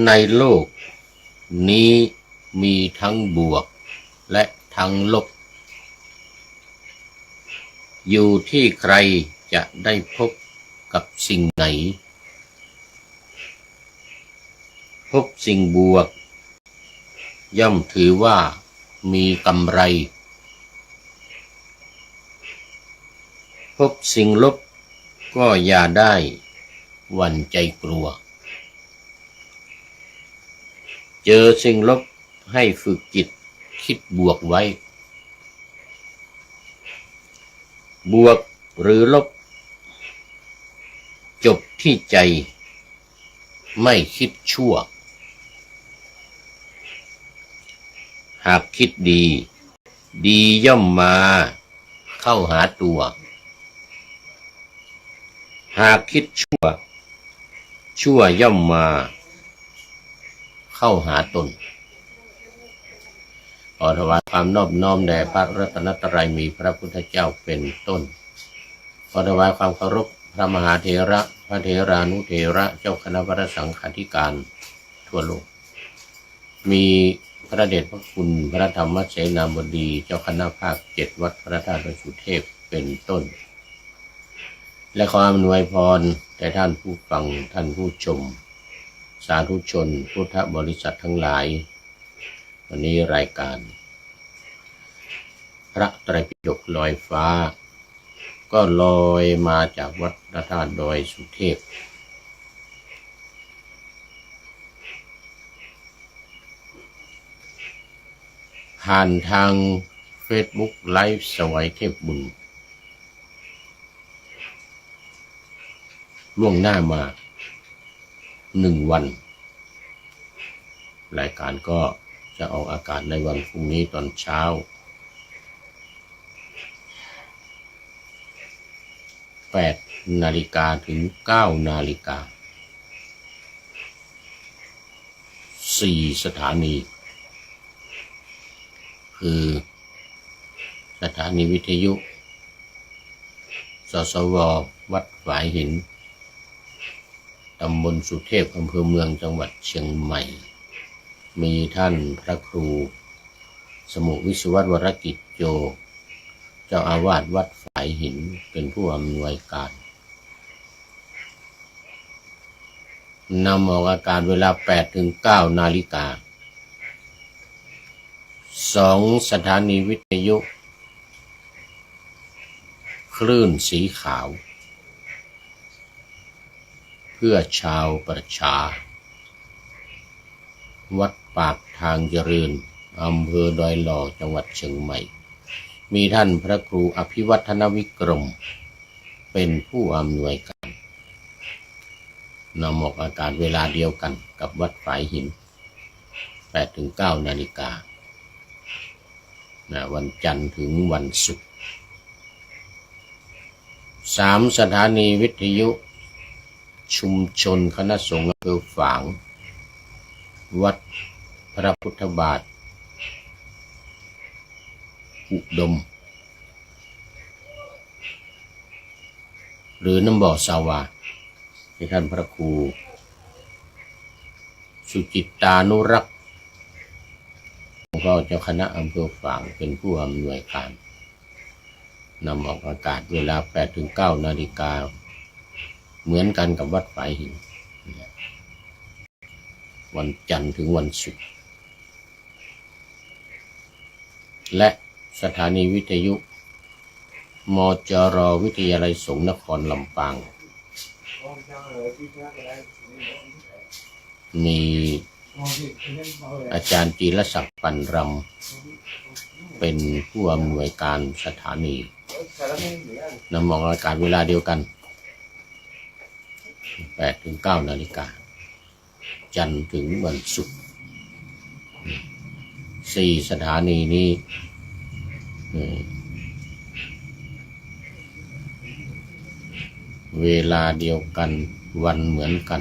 ในโลกนี้มีทั้งบวกและทั้งลบอยู่ที่ใครจะได้พบกับสิ่งไหนพบสิ่งบวกย่อมถือว่ามีกำไรพบสิ่งลบก็อย่าได้หวั่นใจกลัวเจอสิ่งลบให้ฝึกจิตคิดบวกไว้บวกหรือลบจบที่ใจไม่คิดชั่วหากคิดดีดีย่อมมาเข้าหาตัวหากคิดชั่วชั่วย่อมมาเข้าหาตนขอถวายความนอบน้อมแด่พระรัตนตรัยมีพระพุทธเจ้าเป็นต้นขอถวายความเคารพพระมหาเถระพระเถรานุเถระเจ้าคณะพระสังฆาธิการทั่วโลกมีพระเดชพระคุณพระธรรมเสนาบดีเจ้าคณะภาค7วัดพระธาตุดอยสุเทพเป็นต้นและขออำนวยพรแด่ท่านผู้ฟังท่านผู้ชมสาธุชนพุทธบริษัททั้งหลายวันนี้รายการพระไตรปิฎกลอยฟ้าก็ลอยมาจากวัดพระธาตุดอยสุเทพผ่านทาง Facebook ไลฟ์สวัยเทพบุญล่วงหน้ามา1 วันรายการก็จะออกอากาศในวันพรุ่งนี้ตอนเช้า8 นาฬิกาถึง9 นาฬิกา4 สถานีคือสถานีวิทยุสสว.วัดฝายหินตำบลสุเทพอำเภอเมืองจังหวัดเชียงใหม่มีท่านพระครูสมุวิศวัตวรกิจโยเจ้าอาวาสวัดฝายหินเป็นผู้อำนวยการนำออกอากาศเวลา8 ถึง 9 นาฬิกา2 สถานีวิทยุคลื่นสีขาวเพื่อชาวประชาวัดปากทางเจริญอำเภอดอยหล่อจังหวัดเชียงใหม่มีท่านพระครูอภิวัฒนวิกรมเป็นผู้อำนวยการนำออกอากาศเวลาเดียวกันกับวัดฝายหิน8 ถึง 9 นาฬิกาวันจันทร์ถึงวันศุกร์3 สถานีวิทยุชุมชนคณะสงฆ์อำเภอฝางวัดพระพุทธบาทอุดมหรือน้ำบ่อสาวาที่ท่านพระครูสุจิตตานุรักษ์หลวงพ่อเจ้าคณะอำเภอฝางเป็นผู้อำนวยการนำออกอากาศเวลา8 ถึง 9 นาฬิกาเหมือนกันกับวัดฝายหินวันจันทร์ถึงวันศุกร์และสถานีวิทยุมจร.วิทยาลัยสงฆ์นครลำปางมีอาจารย์จีรศักดิ์ปันรำเป็นผู้อำนวยการสถานีนำออกอากาศเวลาเดียวกัน8 ถึง 9 นาฬิกาจันทร์ถึงวันศุกร์4 สถานีนี้เวลาเดียวกันวันเหมือนกัน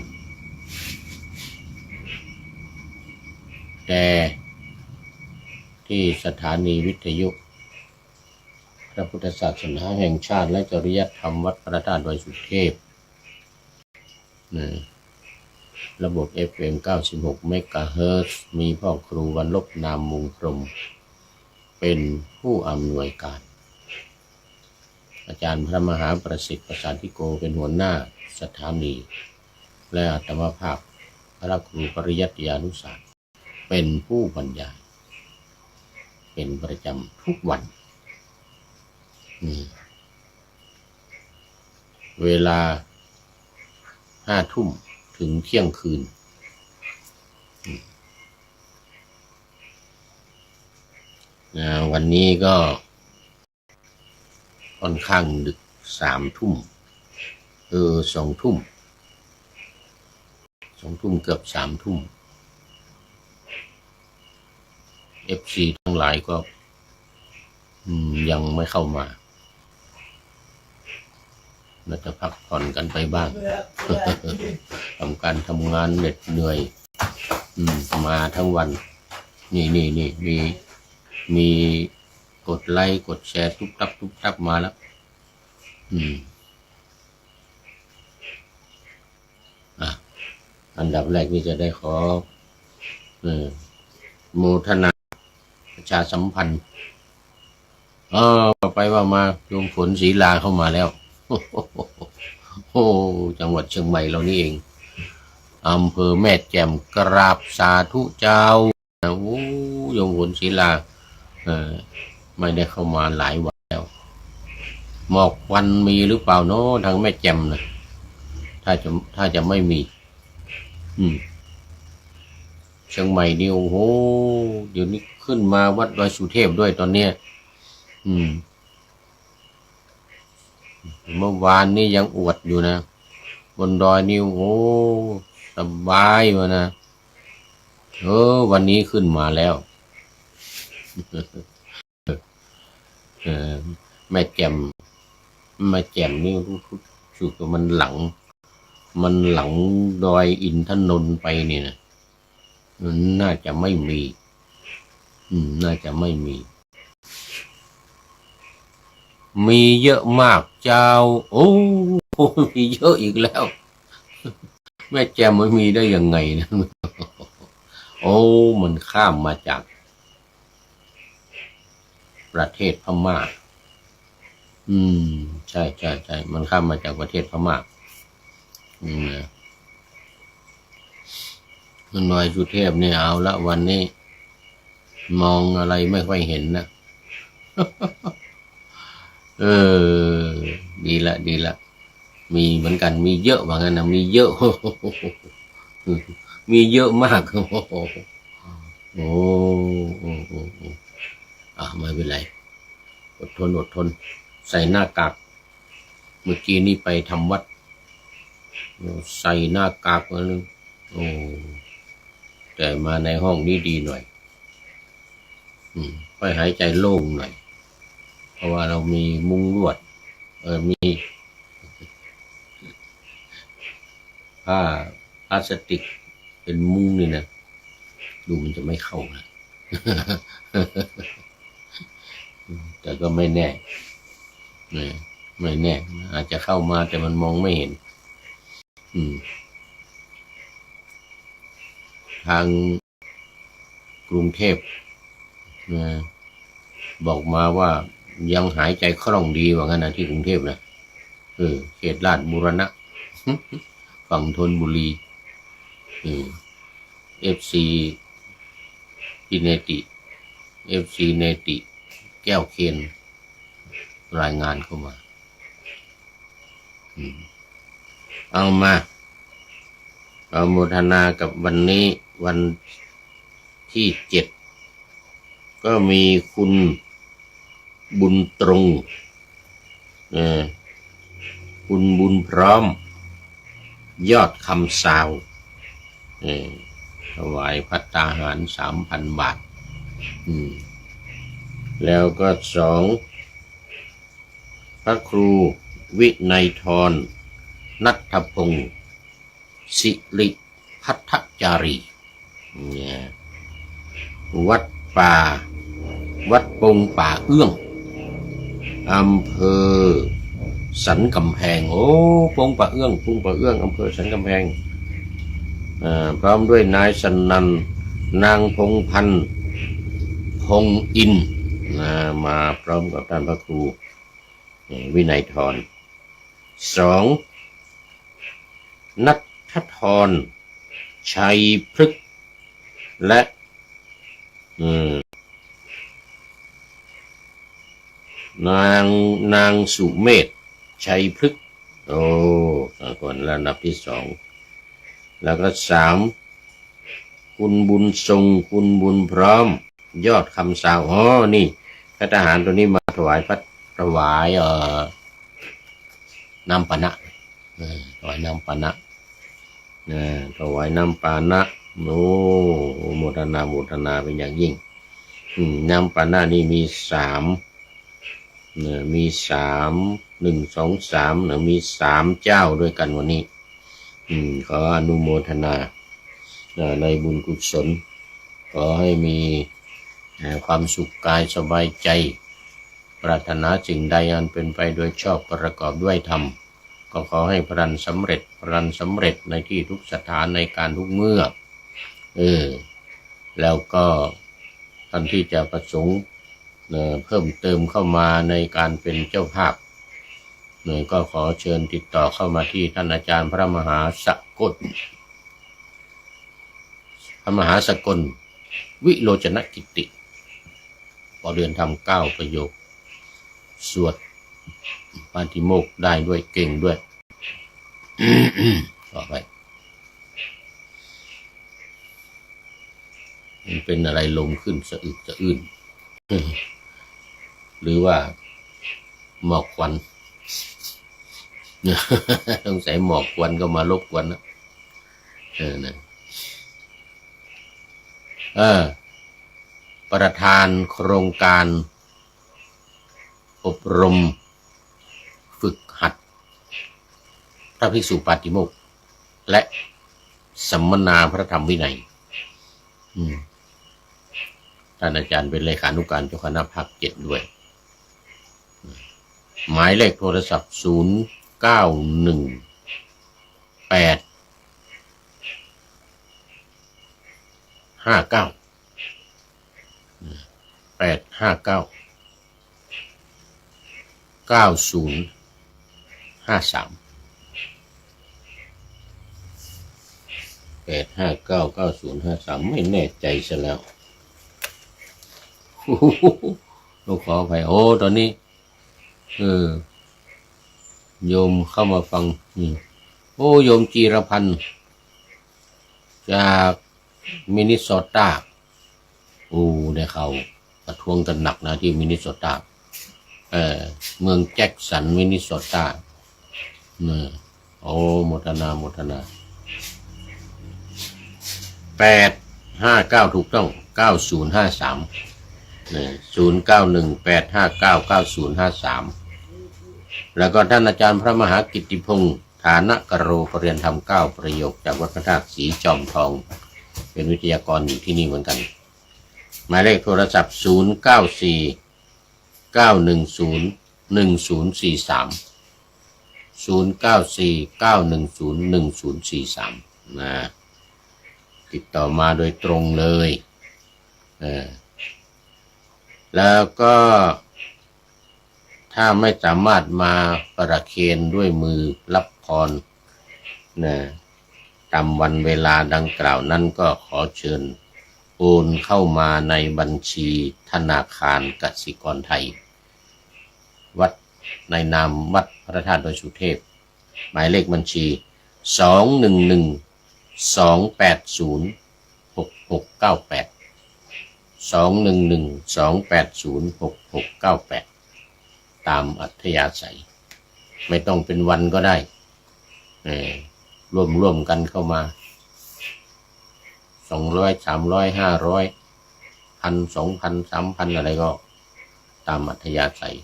แต่ที่สถานีวิทยุพระพุทธศาสนาแห่งชาติและจริยธรรมวัดพระธาตุดอยสุเทพ ระบบ FM 96 เมกะเฮิรตซ์ มีพ่อครูวรรลบนามมุงพรหมเป็นผู้อำนวยการ อาจารย์พระมหาประสิทธิ์ประสานธิโกเป็นหัวหน้าสถานี และอาตมาภาพพระครูปริยัติยานุศาสตร์เป็นผู้บรรยายเป็นประจำทุกวันเวลา5 ทุ่มถึงเที่ยงคืนวันนี้ก็ค่อนข้างดึก3 ทุ่ม2 ทุ่มเกือบ3 ทุ่ม FC ทั้งหลายก็ยังไม่เข้ามาน่าจะพักผ่อนกันไปบ้าง ทำการทำงานเหน็ดเหนื่อยมาทั้งวันนี่มีกดไลค์กดแชร์ทุบตับมาแล้วอันดับแรกนี่จะได้ขอโมทนาประชาสัมพันธ์ไปว่ามาโยมฝนศรีลาเข้ามาแล้วโอ้จังหวัดเชียงใหม่เรานี่เองอำเภอแม่แจ่มกราบสาธุเจ้าโอ้โยมฝนศรีลาไม่ได้เข้ามาหลายวันแล้วหมอกควันมีหรือเปล่าเนาะทางแม่แจ่มนะถ้าจะไม่มีเชียงใหม่นี่โอ้โหเดี๋ยวนี้ขึ้นมาวัดดอยสุเทพด้วยตอนเนี้ยเมื่อวานนี่ยังอวดอยู่นะบนดอยนี่โอ้สบายวะนะวันนี้ขึ้นมาแล้วแม่แจ่มนี่รู้สึกว่ามันหลังดอยอินทนนท์ไปนี่นะน่าจะไม่มีน่าจะไม่มีเยอะมากเจ้าโอ้มีเยอะอีกแล้วแม่แจ่มไม่มีได้ยังไงนะโอ้มันข้ามมาจากประเทศพม่าใช่มันข้ามมาจากประเทศพม่าดอยสุเทพเนี่ยเอาละวันนี้มองอะไรไม่ค่อยเห็นนะดีละมีเหมือนกันมีเยอะว่างั้นนะมีเยอะมีเยอะมากโอ้ไม่เป็นไรอดทนใส่หน้ากากเมื่อกี้นี่ไปทำวัดใส่หน้ากากมาเลยแต่มาในห้องนี้ดีหน่อยค่อยหายใจโล่งหน่อยเพราะว่าเรามีมุ้งลวดมีผ้าพลาสติกเป็นมุ้งนี่นะดูมันจะไม่เข้านะ แต่ก็ไม่แน่อาจจะเข้ามาแต่มันมองไม่เห็นทางกรุงเทพบอกมาว่ายังหายใจคล่องดีว่างั้นนะที่กรุงเทพนะเขตลาดบูรณะฝั่งธนบุรีFC เนติแก้วเคนรายงานเข้ามาเอาโมทนากับวันนี้วันที่7ก็มีคุณบุญตรงคุณบุญพร้อมยอดคำสาวถวายภัตตาหาร 3,000 บาทแล้วก็2พระครูวินัยธรณัฐพงศ์สิริพัทธจารีวัดปงป่าเอื้องอำเภอสันกำแพงปงป่าเอื้องอำเภอสันกำแพง พร้อมด้วยนายสนันนางพงพันธ์พงอินมาพร้อมกับท่านพระครูวินัยธร2นัทธรชัยพฤกษ์และนางสุเมธชัยพฤกษ์คนระดับที่2แล้วก็3คุณบุญทรงคุณบุญพร้อมยอดคำสาวนี่พระทหารตัวนี้มาถวายน้ำปานะถวายน้ำปานะถวายน้ำปานะโมทนาเป็นอย่างยิ่งน้ำปานะนี่มี3 1 2 3มี3เจ้าด้วยกันวันนี้ขออนุโมทนาในบุญกุศลขอให้มีความสุขกายสบายใจปรารถนาสิ่งใดอันเป็นไปโดยชอบประกอบด้วยธรรมก็ขอให้พลันสำเร็จในที่ทุกสถานในการทุกเมื่อแล้วก็ท่านที่จะประสงค์เพิ่มเติมเข้ามาในการเป็นเจ้าภาพก็ขอเชิญติดต่อเข้ามาที่ท่านอาจารย์พระมหาสกลวิโรจนกิติพอเรียนทำ9ประโยคสวดปาฏิโมกข์ได้ด้วยเก่งด้วย ต่อไปมันเป็นอะไรลมขึ้นสะอึกสะอื้น หรือว่าหมอกควัน ต้องใส่หมอกควันก็มารบกวนนะประธานโครงการอบรมฝึกหัดพระภิกษุปาฏิโมกข์และสัมมนาพระธรรมวินัยท่านอาจารย์เป็นเลขานุการเจ้าคณะภาค7ด้วยหมายเลขโทรศัพท์8599053ไม่แน่ใจซะแล้วต้องขออภัยตอนนี้โยมเข้ามาฟังโยมจีรพันธ์จากมินนิโซตาได้เขาประท้วงกันหนักนะที่มินนิโซตาเมืองแจ็คสันมินนิโซตาโมทนา859ถูกต้อง90530918599053แล้วก็ท่านอาจารย์พระมหากิตติพงศ์ฐานะกโรปรริยนธรรม9ประโยคจากวัดพระธาตุสีจอมทองเป็นวิทยากรอยู่ที่นี่เหมือนกันหมายเลขโทรศัพท์0949101043 0949101043ติดต่อมาโดยตรงเลยแล้วก็ถ้าไม่สามารถมาประเคนด้วยมือรับพรตามวันเวลาดังกล่าวนั้นก็ขอเชิญโอนเข้ามาในบัญชีธนาคารกสิกรไทยวัดในนามวัดพระธาตุดอยสุเทพหมายเลขบัญชี2112806698 2112806698ตามอัธยาศัยไม่ต้องเป็นวันก็ได้ร่วมกันเข้ามา200 300 500 1,000 2,000 3,000อะไรก็ตามอัธยาศัย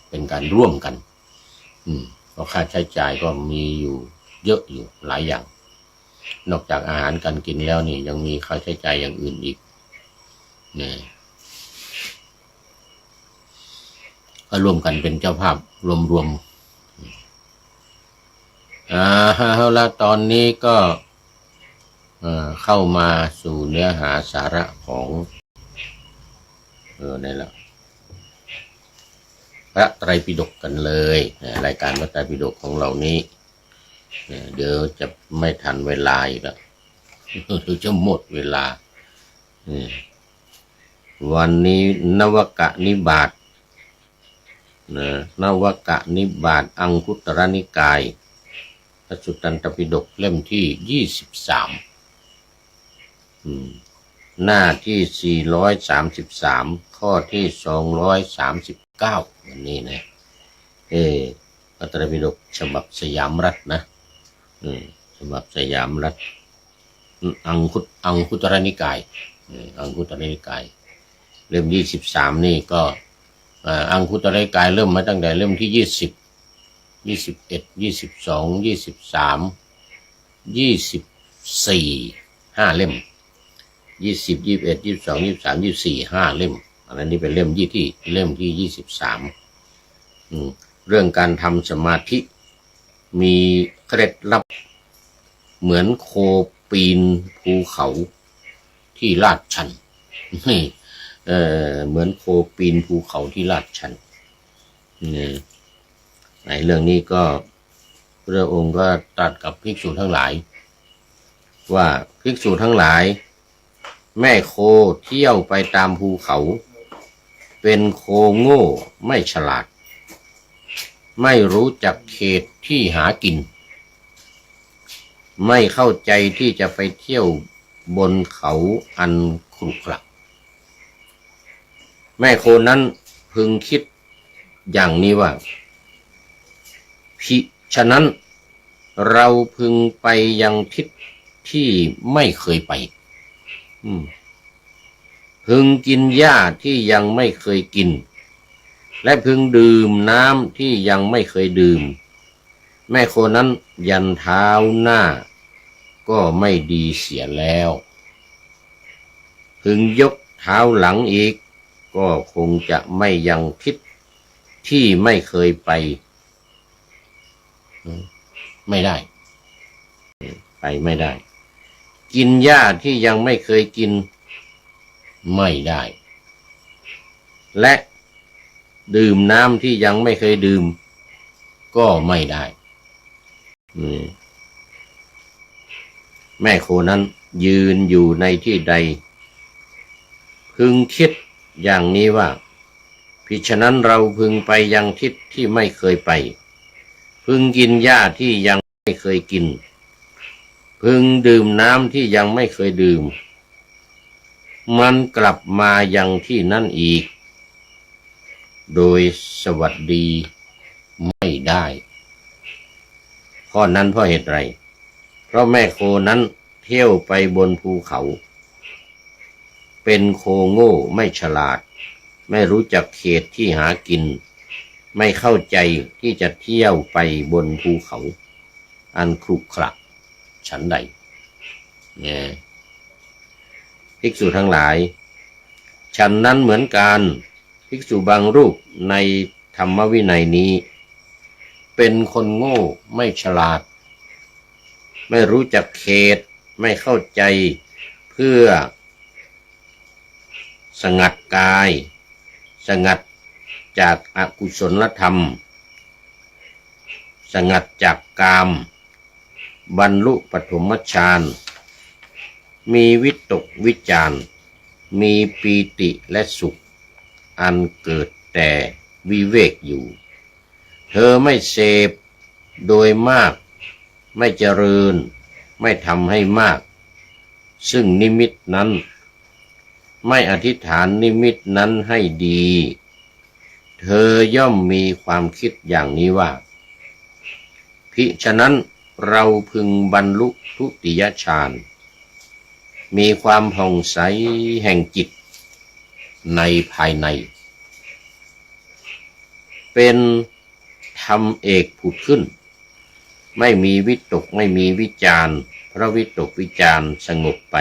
เป็นการร่วมกันเพราะค่าใช้จ่ายก็มีอยู่เยอะอยู่หลายอย่างนอกจากอาหารการกินแล้วนี่ยังมีค่าใช้จ่ายอย่างอื่นอีกก็ร่วมกันเป็นเจ้าภาพรวมแล้วตอนนี้ก็ เข้ามาสู่เนื้อหาสาระของนี่แหละพระไตรปิฎกกันเลยรายการพระไตรปิฎกของเรานี้เดี๋ยวจะไม่ทันเวลาอีกแล้วเดี๋ยวจะหมดเวลาวันนี้นวกนิบาตนวกนิบาตอังคุตรนิกายพระสุตตันตปิฎกเล่มที่23หน้าที่433ข้อที่239วันนี้นะพระไตรปิฎกฉบับสยามรัฐนะฉบับสยามรัฐอังคุตรนิกายอังคุตรนิกายเล่ม23นี่ก็อังคุตรนิกายเริ่มมาตั้งแต่เล่มที่20 21 22 23 24 5เล่ม20 21 22 23 24 5เล่มอันนี้เป็นเล่มที่23เรื่องการทำสมาธิมีเคล็ดลับเหมือนโคปีนภูเขาที่ลาดชันเหมือนโคปีนภูเขาที่ลาดชันในเรื่องนี้ก็พระองค์ก็ตรัสกับภิกษุทั้งหลายว่าภิกษุทั้งหลายแม่โคเที่ยวไปตามภูเขาเป็นโคโง่ไม่ฉลาดไม่รู้จักเขตที่หากินไม่เข้าใจที่จะไปเที่ยวบนเขาอันขรุขระแม่โคนั้นพึงคิดอย่างนี้ว่าฉะนั้นเราพึงไปยังทิศที่ไม่เคยไปพึงกินหญ้าที่ยังไม่เคยกินและพึงดื่มน้ำที่ยังไม่เคยดื่มแม่โคนั้นยันเท้าหน้าก็ไม่ดีเสียแล้วพึงยกเท้าหลังอีกก็คงจะไม่ยังทิศที่ไม่เคยไปไม่ได้ไปไม่ได้กินหญ้าที่ยังไม่เคยกินไม่ได้และดื่มน้ำที่ยังไม่เคยดื่มก็ไม่ได้แม่โคนั้นยืนอยู่ในที่ใดพึงคิดอย่างนี้ว่าพิฉะนั้นเราพึงไปยังทิศที่ไม่เคยไปพึงกินหญ้าที่ยังไม่เคยกินพึงดื่มน้ำที่ยังไม่เคยดื่มมันกลับมายังที่นั่นอีกโดยสวัสดีไม่ได้ข้อนั้นเพราะเหตุไรเพราะแม่โคนั้นเที่ยวไปบนภูเขาเป็นโคโง่ไม่ฉลาดไม่รู้จักเขตที่หากินไม่เข้าใจที่จะเที่ยวไปบนภูเขาอันขรุขระฉันใดภิกษุทั้งหลายฉันนั้นเหมือนกันภิกษุบางรูปในธรรมวินัยนี้เป็นคนโง่ไม่ฉลาดไม่รู้จักเขตไม่เข้าใจเพื่อสงัดกายสงัดจากอกุศลธรรมสงัดจากกามบรรลุปฐมฌานมีวิตกวิจารมีปีติและสุขอันเกิดแต่วิเวกอยู่เธอไม่เสพโดยมากไม่เจริญไม่ทำให้มากซึ่งนิมิตนั้นไม่อธิษฐานนิมิตนั้นให้ดีเธอย่อมมีความคิดอย่างนี้ว่าพิฉะนั้นเราพึงบรรลุทุติยฌานมีความผ่องใสแห่งจิตในภายในเป็นธรรมเอกผุดขึ้นไม่มีวิตกไม่มีวิจารเพราะวิตกวิจารสงบไป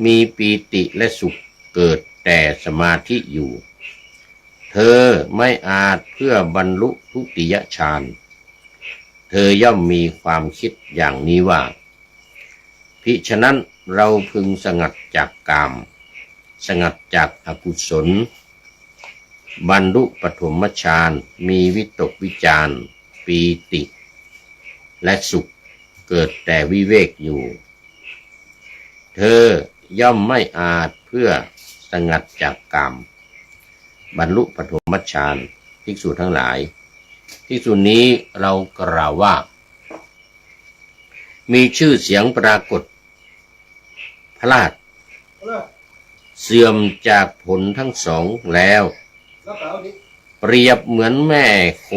มีปีติและสุขเกิดแต่สมาธิอยู่เธอไม่อาจเพื่อบรรลุทุติยฌานเธอย่อมมีความคิดอย่างนี้ว่าพ พิฉะนั้นเราพึงสงัดจากกามสงัดจากอกุศลบรรลุปฐมฌานมีวิตกวิจารปีติและสุขเกิดแต่วิเวกอยู่เธอย่อมไม่อาจเพื่อสงัดจากกามบรรลุปฐมฌานภิกษุทั้งหลายภิกษุนี้เรากล่าวว่ามีชื่อเสียงปรากฏพลาดเสื่อมจากผลทั้งสองแล้วเปรียบเหมือนแม่โค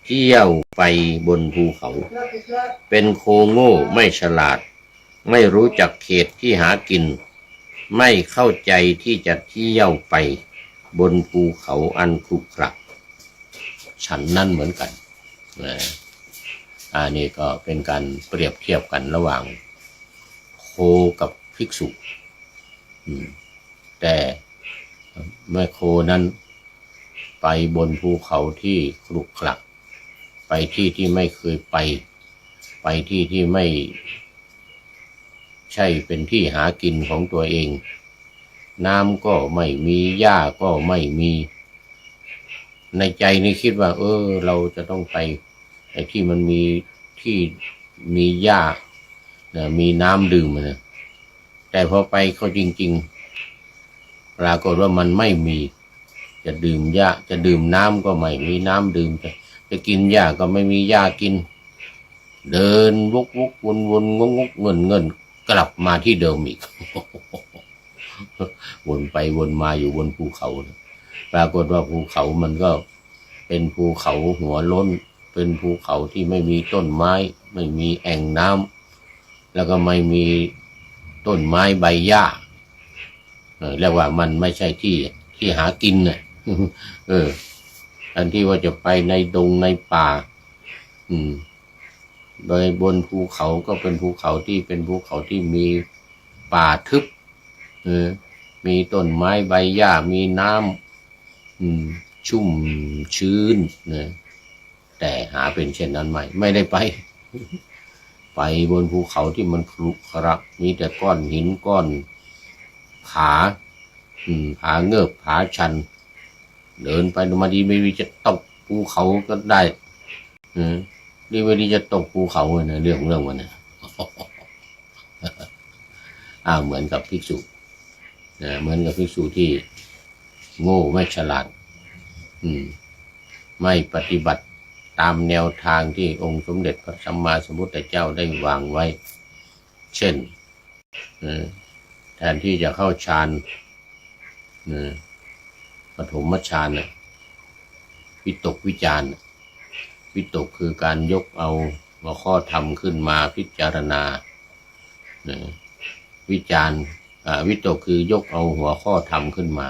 เที่ยวไปบนภูเขาเป็นโคโง่ไม่ฉลาดไม่รู้จักเขตที่หากินไม่เข้าใจที่จะเที่ยวไปบนภูเขาอันขรุขระฉันนั่นเหมือนกันนะอันนี้ก็เป็นการเปรียบเทียบกันระหว่างโคกับภิกษุแต่แม่โคนั้นไปบนภูเขาที่ขรุขระไปที่ที่ไม่เคยไปที่ที่ไม่ใช่เป็นที่หากินของตัวเองน้ำก็ไม่มีหญ้าก็ไม่มีในใจนี่คิดว่าเราจะต้องไปไอ้ที่มันมีที่มีหญ้ามีน้ำดื่มนะแต่พอไปเขาจริงๆปรากฏว่ามันไม่มีจะดื่มหญ้าจะดื่มน้ำก็ไม่มีน้ำดื่มจะกินหญ้าก็ไม่มีหญ้ากินเดินวกวนเงินกลับมาที่เดิมอีก วนไปวนมาอยู่บนภูเขาปรากฏว่าภูเขามันก็เป็นภูเขาหัวล้นเป็นภูเขาที่ไม่มีต้นไม้ไม่มีแอ่งน้ำแล้วก็ไม่มีต้นไม้ใบหญ้าเรียกว่ามันไม่ใช่ที่หากินน่ะ อันที่ว่าจะไปในดงในป่าโดยบนภูเขาก็เป็นภูเขาที่เป็นภูเขาที่มีป่าทึบมีต้นไม้ใบหญ้ามีน้ำชุ่มชื้นนะแต่หาเป็นเช่นนั้นไม่ได้ไป ไปบนภูเขาที่มันขรุขระมีแต่ก้อนหินก้อนผาเงือบผาชันเดินไปมาดีไม่ดีจะตกภูเขาก็ได้ดีไม่ดีจะตกภูเขาเนี่ยเรื่องมันนะ เหมือนกับภิกษุเหมือนกับภิกษุที่โง่ไม่ฉลาดไม่ปฏิบัติตามแนวทางที่องค์สมเด็จพระสัมมาสัมพุทธเจ้าได้วางไว้เช่นแทนที่จะเข้าฌานปฐมฌานวิตกวิจารวิตกคือการยกเอาหัวข้อธรรมขึ้นมาพิจารณาวิจารวิตกคือยกเอาหัวข้อธรรมขึ้นมา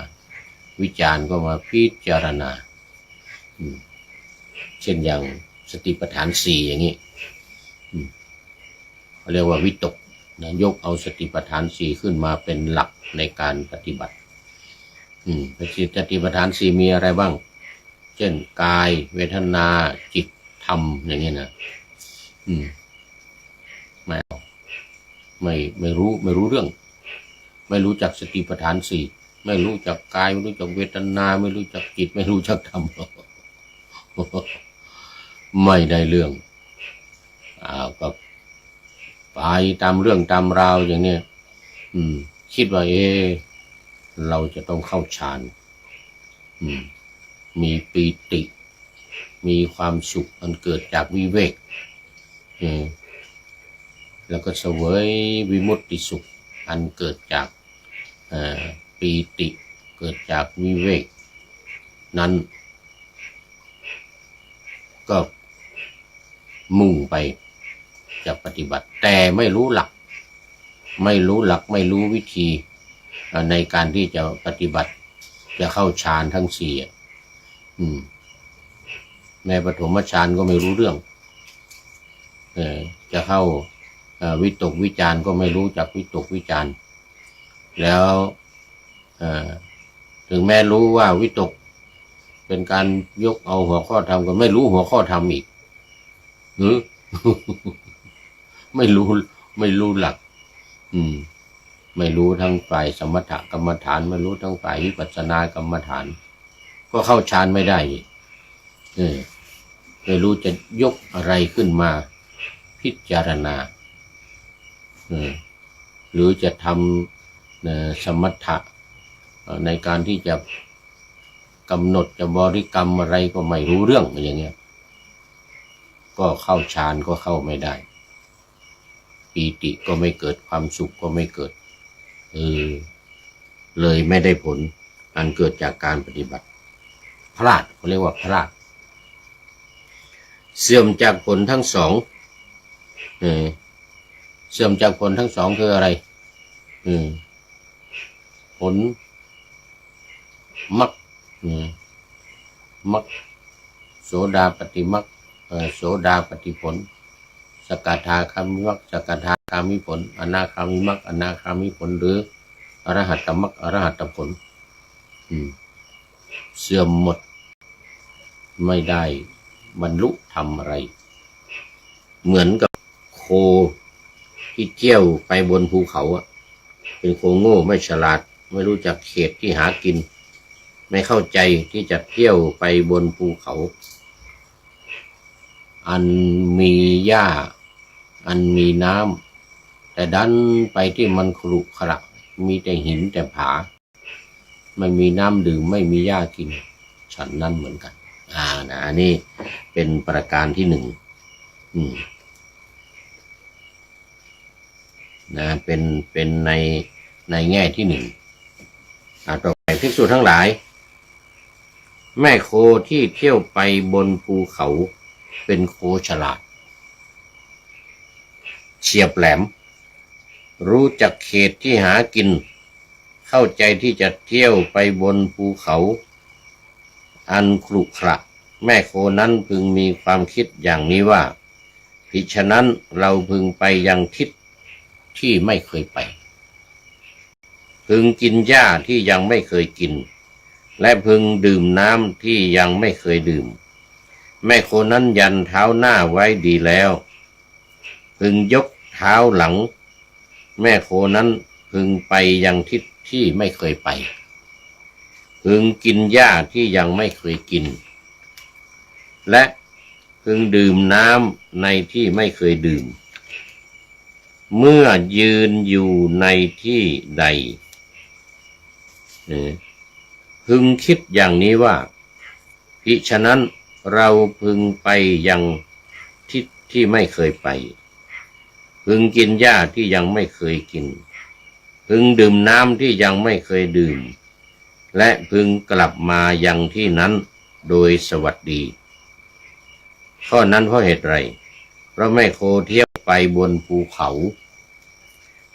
วิจารก็มาพิจารณาเช่นอย่างสติปัฏฐานสี่อย่างนี้เขาเรียกว่าวิตกยกเอาสติปัฏฐานสี่ขึ้นมาเป็นหลักในการปฏิบัติสติปัฏฐานสี่มีอะไรบ้างเช่นกายเวทนาจิตธรรมอย่างนี้นะไม่รู้เรื่องไม่รู้จักสติปัฏฐานสี่ไม่รู้จักกายไม่รู้จักเวทนาไม่รู้จักจิตไม่รู้จักธรรม ไม่ได้เรื่องก็ไปตามเรื่องตามราวอย่างนี้คิดว่าเราจะต้องเข้าฌานมีปีติมีความสุขอันเกิดจากวิเวกแล้วก็เสวยวิมุตติสุขอันเกิดจากปีติเกิดจากวิเวกนั้นก็มุ่งไปจะปฏิบัติแต่ไม่รู้หลักไม่รู้วิธีในการที่จะปฏิบัติจะเข้าฌานทั้งสี่ในปฐมฌานก็ไม่รู้เรื่องจะเข้าวิตกวิจารก็ไม่รู้จักวิตกวิจารแล้วถึงแม้รู้ว่าวิตกเป็นการยกเอาหัวข้อธรรมก็ไม่รู้หัวข้อธรรมอีกไม่รู้ ไม่รู้หลักไม่รู้ทั้งฝ่ายสมถกรรมฐานไม่รู้ทั้งฝ่ายวิปัสสนากรรมฐานก็เข้าฌานไม่ได้ไม่รู้จะยกอะไรขึ้นมาพิจารณาหรือจะทำสมถะในการที่จะกำหนดจะบริกรรมอะไรก็ไม่รู้เรื่องอย่างเงี้ยก็เข้าฌานก็เข้าไม่ได้ปีติก็ไม่เกิดความสุขก็ไม่เกิดเลยไม่ได้ผลอันเกิดจากการปฏิบัติพลาดเขาเรียกว่าพลาดเสื่อมจากผลทั้งสองเสื่อมจากผลทั้งสองคืออะไรผลมรรคมรรคโสดาปฏิมรรคโสดาปฏิผลสกทาคามิมรรคสกทาคามิผลอนาคามิมรรคอนาคามิผลหรืออรหัตตมรรคอรหัตตผลเสื่อมหมดไม่ได้บรรลุธรรมอะไรเหมือนกับโคที่เที่ยวไปบนภูเขาเป็นโคโง่ไม่ฉลาดไม่รู้จักเขตที่หากินไม่เข้าใจที่จะเที่ยวไปบนภูเขาอันมีหญ้าอันมีน้ำแต่ดันไปที่มันขรุขระมีแต่หินแต่ผาไม่มีน้ำดื่มไม่มีหญ้ากินฉันนั้นเหมือนกันนี่เป็นประการที่หนึ่งเป็นในแง่ที่หนึ่งต่อไปภิกษุทั้งหลายแม่โคที่เที่ยวไปบนภูเขาเป็นโคฉลาดเฉียบแหลมรู้จักเขตที่หากินเข้าใจที่จะเที่ยวไปบนภูเขาอันขรุขระแม่โคนั้นพึงมีความคิดอย่างนี้ว่าภิฉะนั้นเราพึงไปยังทิศที่ไม่เคยไปพึงกินหญ้าที่ยังไม่เคยกินและพึงดื่มน้ำที่ยังไม่เคยดื่มแม่โคนั้นยันเท้าหน้าไว้ดีแล้วพึงยกเท้าหลังแม่โคนั้นพึงไปยังทิศที่ไม่เคยไปพึงกินหญ้าที่ยังไม่เคยกินและพึงดื่มน้ำในที่ไม่เคยดื่มเมื่อยืนอยู่ในที่ใดพึงคิดอย่างนี้ว่าภิฉะนั้นเราพึงไปยังทิศที่ไม่เคยไปพึงกินหญ้าที่ยังไม่เคยกินพึงดื่มน้ำที่ยังไม่เคยดื่มและพึงกลับมายังที่นั้นโดยสวัสดีข้อนั้นเพราะเหตุไรเพราะแม่โคเที่ยวไปบนภูเขา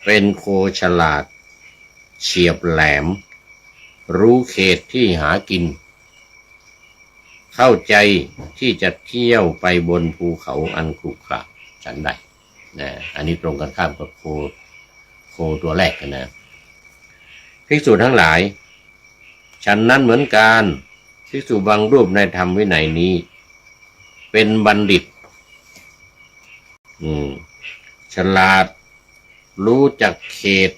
เป็นโคฉลาดเฉียบแหลมรู้เขตที่หากินเข้าใจที่จะเที่ยวไปบนภูเขาอันขรุขระฉันใดอันนี้ตรงกันข้ามกับโคตัวแรกนะภิกษุทั้งหลายฉันนั้นเหมือนกันภิกษุบางรูปในธรรมวินัยนี้เป็นบัณฑิตฉลาดรู้จักเขต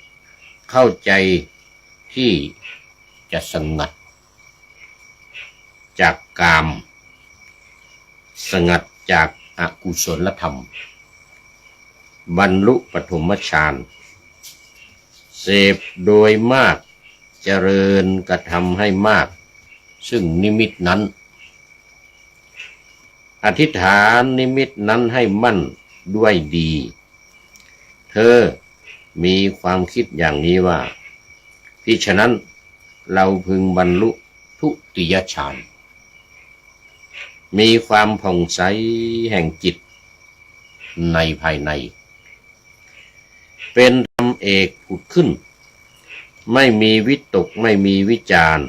เข้าใจที่จะสงัดจากกามสงัดจากอกุศลธรรมบรรลุปฐมฌานเสพโดยมากเจริญกระทำให้มากซึ่งนิมิตนั้นอธิษฐานนิมิตนั้นให้มั่นด้วยดีเธอมีความคิดอย่างนี้ว่าภิฉะนั้นเราพึงบรรลุทุติยฌานมีความผ่องใสแห่งจิตในภายในเป็นธรรมเอกผุดขึ้นไม่มีวิตกไม่มีวิจาร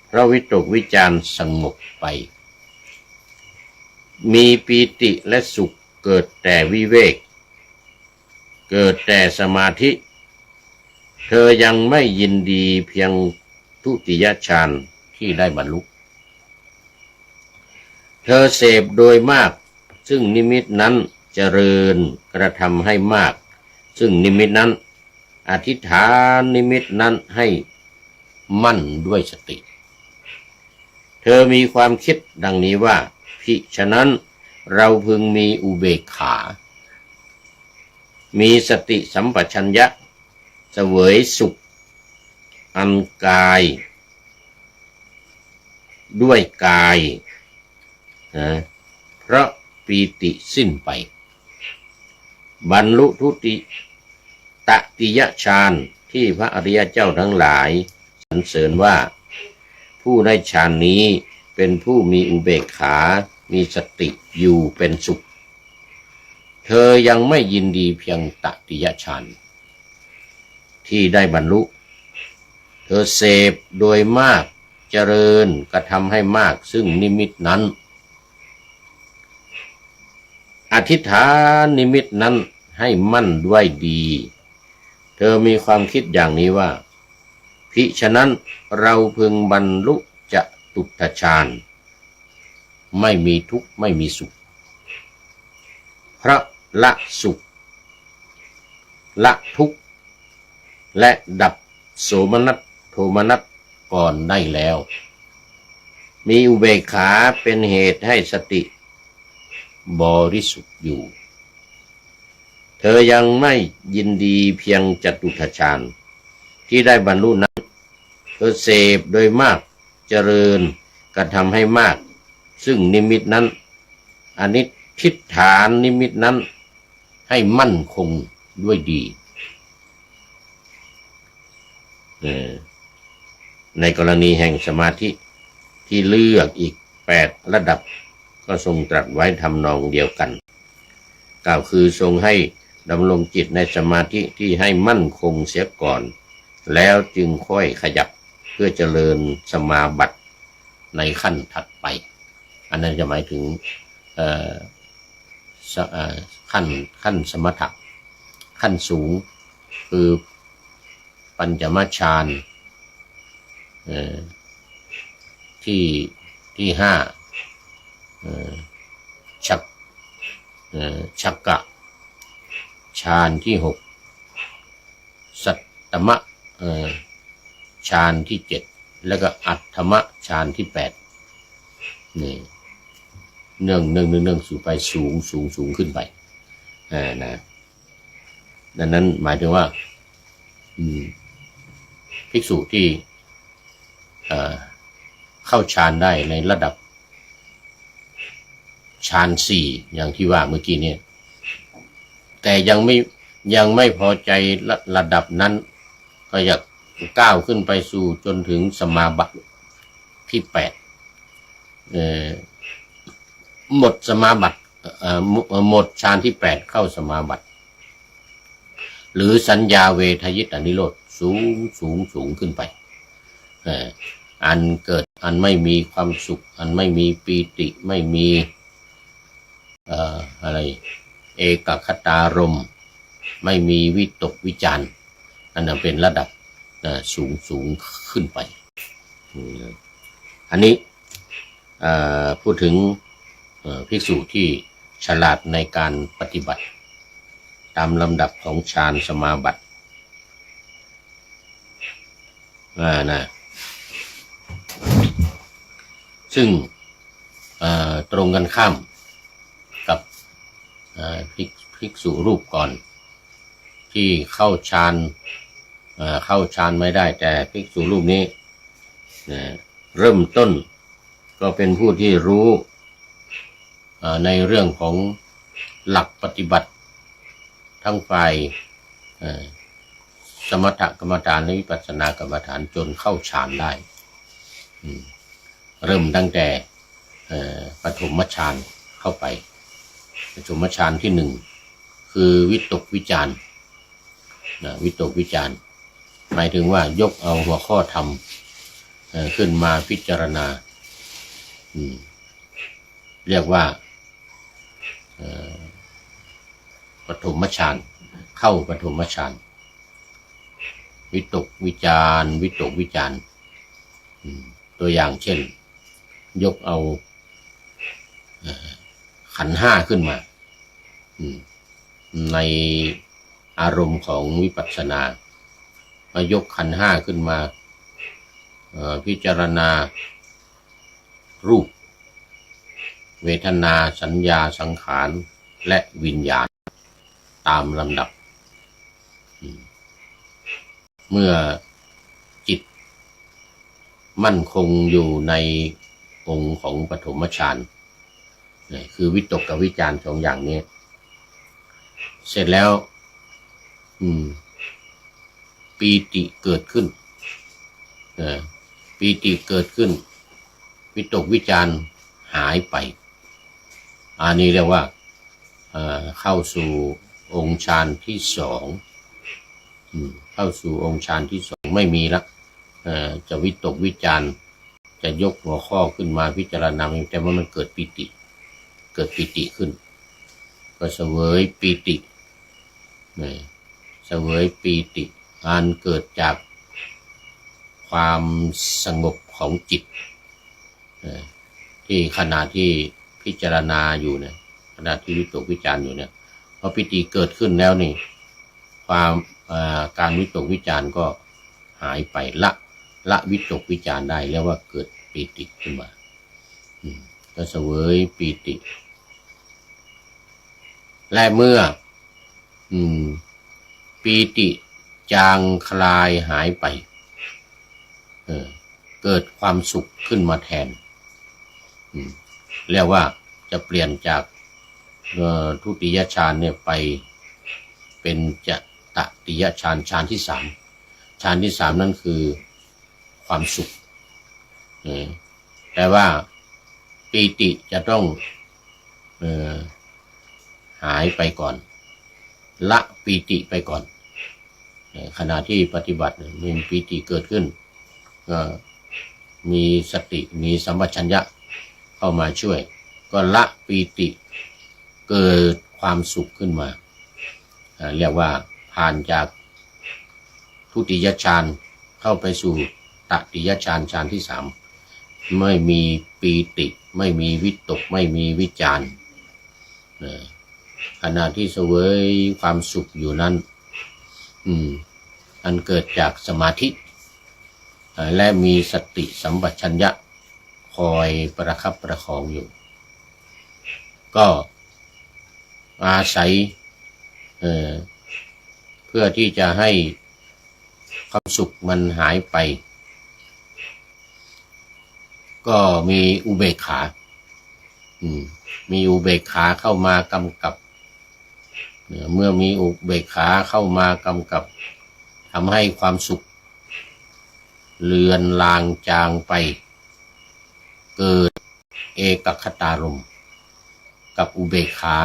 เพราะวิตกวิจารสงบไปมีปีติและสุขเกิดแต่วิเวกเกิดแต่สมาธิเธอยังไม่ยินดีเพียงทุติยฌานที่ได้บรรลุเธอเสพโดยมากซึ่งนิมิตนั้นเจริญกระทำให้มาก ซึ่งนิมิตนั้นอธิษฐานนิมิตนั้นให้มั่นด้วยสติเธอมีความคิดดังนี้ว่าภิฉะนั้นเราพึงมีอุเบกขามีสติสัมปชัญญะเสวยสุขอันกายด้วยกายเพราะปีติสิ้นไปบรรลุทุติตติยฌานที่พระอริยเจ้าทั้งหลายสรรเสริญว่าผู้ได้ฌานนี้เป็นผู้มีอุเบกขามีสติอยู่เป็นสุขเธอยังไม่ยินดีเพียงตติยฌานที่ได้บรรลุเธอเสพโดยมากเจริญกระทำให้มากซึ่งนิมิตนั้นอธิษฐานนิมิตนั้นให้มั่นด้วยดีเธอมีความคิดอย่างนี้ว่าภิฉะนั้นเราพึงบรรลุจตุตฌานไม่มีทุกข์ไม่มีสุขเพราะละสุขละทุกข์และดับโสมนัสโทมนัสก่อนได้แล้วมีอุเบกขาเป็นเหตุให้สติบริสุทธิ์อยู่เธอยังไม่ยินดีเพียงจตุตฌานที่ได้บรรลุนั้นเธอเสพโดยมากเจริญกระทำให้มากซึ่งนิมิตนั้นอนิทิฏฐานนิมิตนั้นให้มั่นคงด้วยดีในกรณีแห่งสมาธิที่เลือกอีก8ระดับก็ทรงตรัสไว้ทำนองเดียวกันกล่าวคือทรงให้ดำรงจิตในสมาธิที่ให้มั่นคงเสียก่อนแล้วจึงค่อยขยับเพื่อเจริญสมาบัติในขั้นถัดไปอันนั้นจะหมายถึงขั้นสมถะขั้นสูงคือปัญจมฌานที่5ชักกะฌานที่6สัตตมะฌานที่7แล้วก็อัตถมะฌานที่8นี่เนื่องสู่ไปสูงขึ้นไปนะดังนั้นหมายถึงว่าภิกษุที่เข้าฌานได้ในระดับฌาน4อย่างที่ว่าเมื่อกี้เนี่ยแต่ยังไม่พอใจระดับนั้นก็อยากก้าวขึ้นไปสู่จนถึงสมาบัติที่8หมดสมาบัติหมดฌานที่8เข้าสมาบัติหรือสัญญาเวทยิตานิโรธสูงขึ้นไปอันเกิดอันไม่มีความสุขอันไม่มีปีติไม่มีอะไรเอกคตารมณ์ไม่มีวิตกวิจารอันนั้นเป็นระดับสูงขึ้นไปอันนี้พูดถึงภิกษุที่ฉลาดในการปฏิบัติตามลำดับของฌานสมาบัติซึ่งตรงกันข้ามกับภิกษุรูปก่อนที่เข้าฌานไม่ได้แต่ภิกษุรูปนี้เริ่มต้นก็เป็นผู้ที่รู้ในเรื่องของหลักปฏิบัติทั้งฝ่ายสมถกรรมฐานและวิปัสสนากรรมฐานจนเข้าฌานได้เริ่มตั้งแต่ปฐมฌานเข้าไปปฐมฌานที่1คือวิตกวิจารวิตกวิจารหมายถึงว่ายกเอาหัวข้อธรรมขึ้นมาพิจารณาเรียกว่าปฐมฌานเข้าปฐมฌานวิตกวิจารตัวอย่างเช่นยกเอาขันธ์5ขึ้นมาใน อารมณ์ของวิปัสสนามายกขันธ์ห้าขึ้นมาพิจารณารูปเวทนาสัญญาสังขารและวิญญาณตามลำดับเมื่อจิตมั่นคงอยู่ในองค์ของปฐมฌานคือวิตกกับวิจารสองอย่างนี้เสร็จแล้วปีติเกิดขึ้นปีติเกิดขึ้นวิตกวิจารหายไปอันนี้เรียกว่าเข้าสู่องค์ฌานที่สองเข้าสู่องค์ฌานที่สองไม่มีละจะวิตกวิจารจะยกหัวข้อขึ้นมาพิจารณาแต่ว่ามันเกิดปีติขึ้นก็เสวยปีติเสวยปีติอันเกิดจากความสงบของจิตที่ขณะที่พิจารณาอยู่เนี่ยขณะที่วิตกวิจารอยู่เนี่ยพอปีติเกิดขึ้นแล้วนี่ความการวิตกวิจารก็หายไปละวิตกวิจารได้เรียกว่าเกิดปีติขึ้นมาก็เสวยปีติและเมื่อปีติจางคลายหายไปเกิดความสุขขึ้นมาแทนเรียกว่าจะเปลี่ยนจากทุติยฌานเนี่ยไปเป็นตติยฌานฌานที่สามฌานที่สามนั่นคือความสุขแต่ว่าปีติจะต้องหายไปก่อนละปีติไปก่อนขณะที่ปฏิบัติมีปีติเกิดขึ้นก็มีสติมีสัมปชัญญะเข้ามาช่วยก็ละปีติเกิดความสุขขึ้นมาเรียกว่าผ่านจากทุติยฌานเข้าไปสู่ตติยฌานฌานที่สามไม่มีปีติไม่มีวิตกไม่มีวิจารขณะที่เสวยความสุขอยู่นั้นอันเกิดจากสมาธิและมีสติสัมปชัญญะคอยประคับประคองอยู่ก็อาศัยเพื่อที่จะให้ความสุขมันหายไปก็มีอุเบกขามีอุเบกขาเข้ามากำกับเมื่อมีอุเบกขาเข้ามากำกับทำให้ความสุขเลือนลางจางไปเกิดเอกคตารมณ์กับอุเบกขา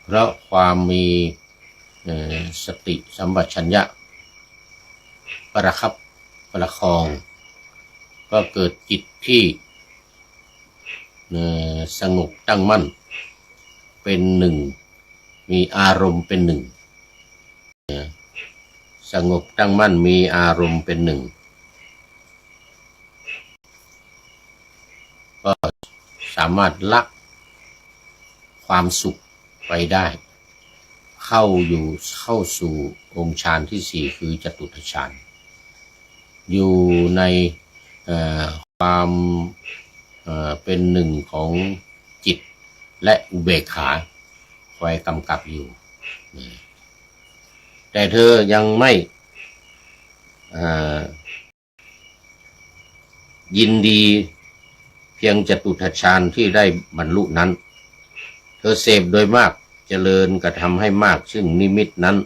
เพราะความมีสติสัมปชัญญะประคับประคองก็เกิดจิตที่สงบตั้งมั่นเป็นหนึ่งมีอารมณ์เป็นหนึ่งสงบตั้งมั่นมีอารมณ์เป็นหนึ่งก็สามารถละความสุขไปได้เข้าสู่องค์ฌานที่สี่คือจตุตถฌานอยู่ในความเป็นหนึ่งของจิตและอุเบกขาคอยกำกับอยู่แต่เธอยังไม่ยินดีเพียงจตุตถฌานที่ได้บรรลุนั้นเธอเสพโดยมากเจริญกระทำให้มากซึ่งนิมิตนั้น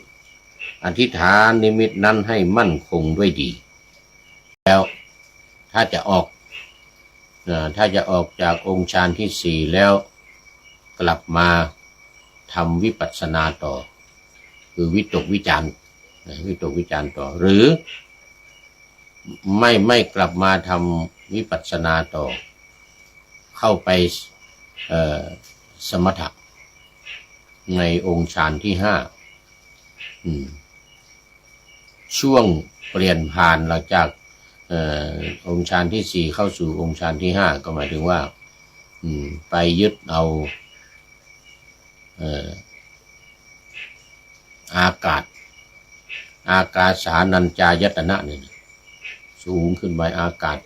อธิษฐานนิมิตนั้นให้มั่นคงด้วยดีแล้วถ้าจะออกจากองค์ฌานที่สี่แล้วกลับมาทำวิปัสสนาต่อคือวิตกวิจารต่อหรือไม่กลับมาทำวิปัสสนาต่อเข้าไปสมถะในองค์ฌานที่ห้าช่วงเปลี่ยนผ่านหลังจากองค์ฌานที่สี่เข้าสู่องค์ฌานที่ห้าก็หมายถึงว่าไปยึดเอา อากาศอากาสานัญจายตนะเนี่ยสูงขึ้นไปอากาศ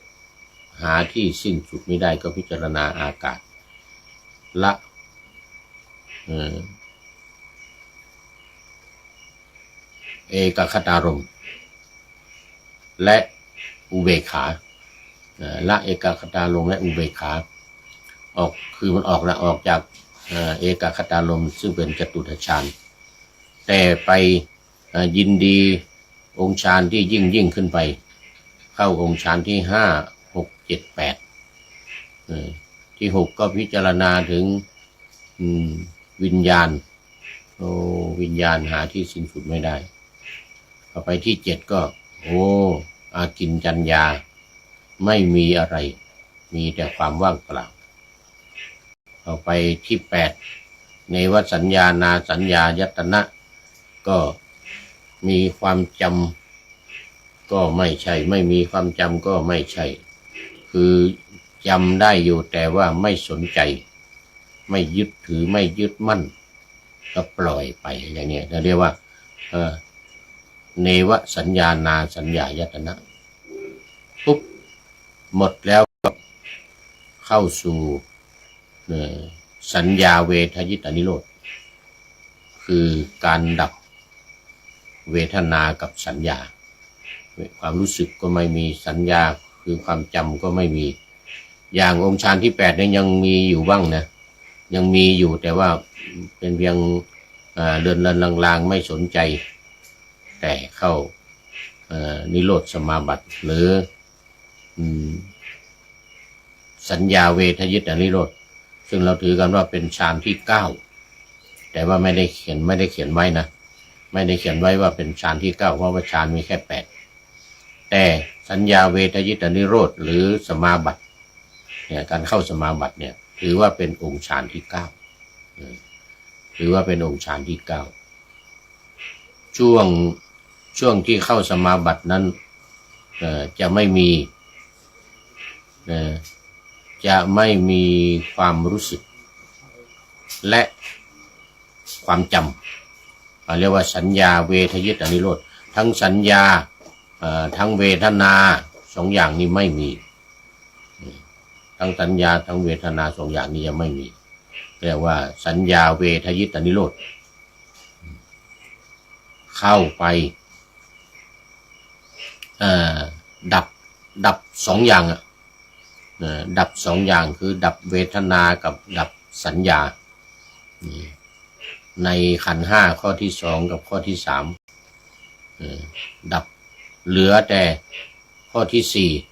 หาที่สิ้นสุดไม่ได้ก็พิจารณาอากาศละเอกคตารมณ์และอุเบกขาละเอกคตารมณ์และอุเบกขาออกคือมันออกแล้วออกจากเอกคตารมณ์ซึ่งเป็นจตุตฌานแต่ไปยินดีองค์ฌานที่ยิ่งขึ้นไปเข้าองค์ฌานที่5 6 7 8ที่6ก็พิจารณาถึงวิญญาณวิญญาณหาที่สิ้นสุดไม่ได้พอไปที่7ก็อากินจัญญาไม่มีอะไรมีแต่ความว่างเปล่าต่อไปที่8ในวสัญญานาสัญญายตนะก็มีความจำก็ไม่ใช่ไม่มีความจำก็ไม่ใช่คือจำได้อยู่แต่ว่าไม่สนใจไม่ยึดถือไม่ยึดมั่นก็ปล่อยไปอย่างนี้เราเรียกว่าเนวสัญญานาสัญญายตนะปุ๊บหมดแล้วก็เข้าสู่สัญญาเวทยิตานิโรธคือการดับเวทนากับสัญญาความรู้สึกก็ไม่มีสัญญาคือความจำก็ไม่มีอย่างองค์ฌานที่8เนี่ยยังมีอยู่บ้างนะยังมีอยู่แต่ว่าเป็นเพียงเดินลางๆไม่สนใจแต่เข้านิโรธสมาบัติหรือสัญญาเวทยิตานิโรธซึ่งเราถือกันว่าเป็นฌานที่9แต่ว่าไม่ได้เขียนไว้นะไม่ได้เขียนไว้ว่าเป็นฌานที่9เพราะว่าฌานมีแค่8แต่สัญญาเวทยิตานิโรธหรือสมาบัติเนี่ยการเข้าสมาบัติเนี่ยถือว่าเป็นองค์ฌานที่9ถือว่าเป็นองค์ฌานที่9ช่วงที่เข้าสมาบัตินั้นจะไม่มีความรู้สึกและความจำเรียกว่าสัญญาเวทยิตานิโรธทั้งสัญญาทั้งเวทนา2อย่างนี้ไม่มีทั้งสัญญาทั้งเวทนา2อย่างนี้ยังไม่มีเรียกว่าสัญญาเวทยิตานิโรธเข้าไปดับ2อย่างดับ2อย่างคือดับเวทนากับดับสัญญาในขันธ์5ข้อที่2กับข้อที่3ดับเหลือแต่ข้อที่4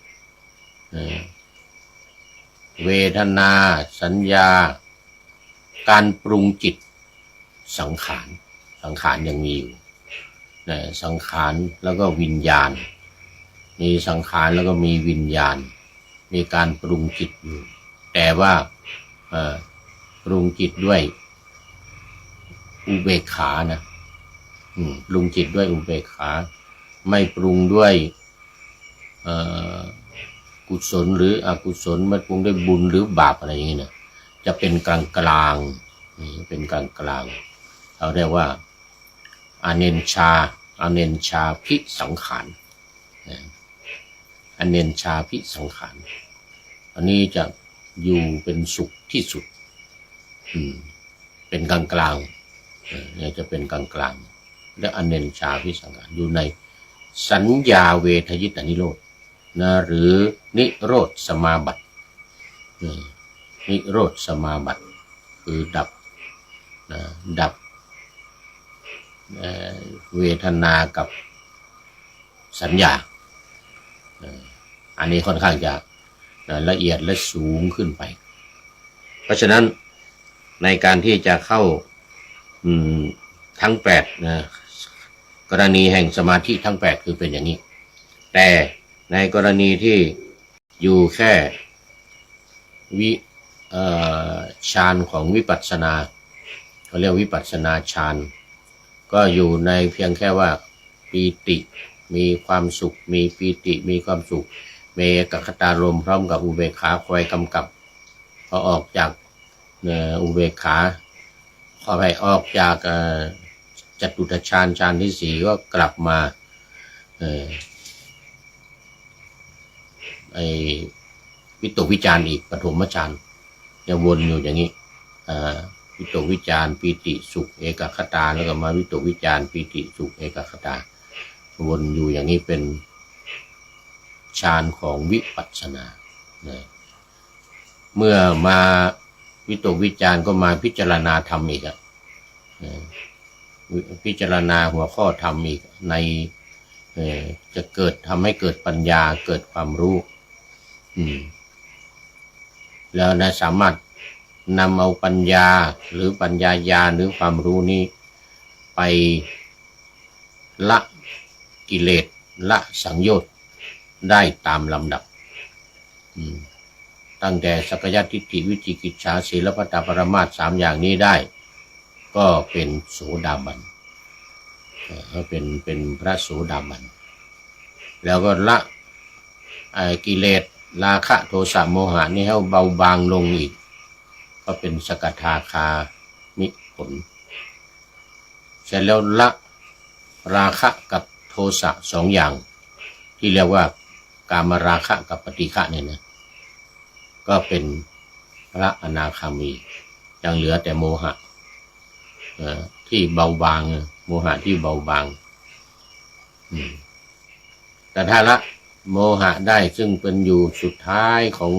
เวทนาสัญญาการปรุงจิตสังขารยังมีอยู่สังขารแล้วก็วิญญาณมีสังขารแล้วก็มีวิญญาณมีการปรุงจิตอยู่แต่ว่าปรุงจิตด้วยอุเบกขานะปรุงจิตด้วยอุเบกขาไม่ปรุงด้วยกุศลหรืออกุศลไม่ปรุงด้วยบุญหรือบาปอะไรอย่างนี้นะจะเป็นกลางเป็นกลางเราเรียกว่าอเนญชาภิสังขารอเนญชาภิสังขารอันนี้จะอยู่เป็นสุขที่สุดเป็นกลางเนี่ยจะเป็นกลางและอเนญชาภิสังขารอยู่ในสัญญาเวทยิตานิโรธนะหรือนิโรธสมาบัตินิโรธสมาบัติคือดับเวทนากับสัญญาอันนี้ค่อนข้างจะละเอียดและสูงขึ้นไปเพราะฉะนั้นในการที่จะเข้าทั้ง8กรณีแห่งสมาธิทั้ง8คือเป็นอย่างนี้แต่ในกรณีที่อยู่แค่ฌานของวิปัสสนาเขาเรียกวิปัสสนาฌานก็อยู่ในเพียงแค่ว่าปีติมีความสุขมีปีติมีความสุขเมกคตารมพร้อมกับอุเบกขาคอยกำกับพอออกจากอุเบกขาพอไปออกจาก จตุตฌานฌานที่สี่ก็กลับมาวิตกวิจารอีกปฐมฌานยังวนอยู่อย่างนี้วิตกวิจารปีติสุขเอกคตาแล้วก็มาวิตกวิจารปีติสุขเอกคตาวนอยู่อย่างนี้เป็นฌานของวิปัสสนาเมื่อมาวิตกวิจารก็มาพิจารณาธรรมอีกพิจารณาหัวข้อธรรมอีกในจะเกิดทำให้เกิดปัญญาเกิดความรู้แล้วนะสามารถนำเอาปัญญาหรือปัญญาญาณหรือความรู้นี้ไปละกิเลสละสังโยชน์ได้ตามลำดับตั้งแต่สักยทิฏฐิวิจิกิจฉาศีลพัตตปรมาส3อย่างนี้ได้ก็เป็นโสดาบันเป็นพระโสดาบันแล้วก็ละกิเลสราคะโทสะโมหะนี่ให้เบาบางลงอีกก็เป็นสกทาคามิผลเสร็จแล้วละราคะกับโทสะ2อย่างที่เรียกว่ากามราคะกับปฏิฆะเนี่ยนะก็เป็นพระอนาคามียังเหลือแต่โมหะที่เบาบางโมหะที่เบาบางแต่ถ้าละโมหะได้ซึ่งเป็นอยู่สุดท้ายของ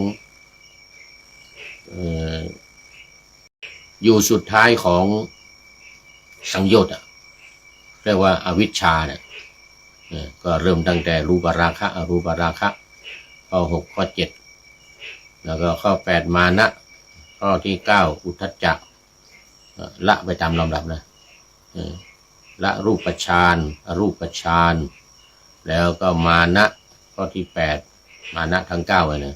อยู่สุดท้ายของสังโยชน์เรียกว่าอวิชชาเนี่ยก็เริ่มตั้งแต่รูปราคะอรูปราคะข้อ6ข้อ7แล้วก็ข้อ8มานะข้อที่9อุทธัจจะละไปตามลำดับนะละรูปฌานอรูปฌานแล้วก็มานะข้อที่8มานะทั้ง9เลยนะ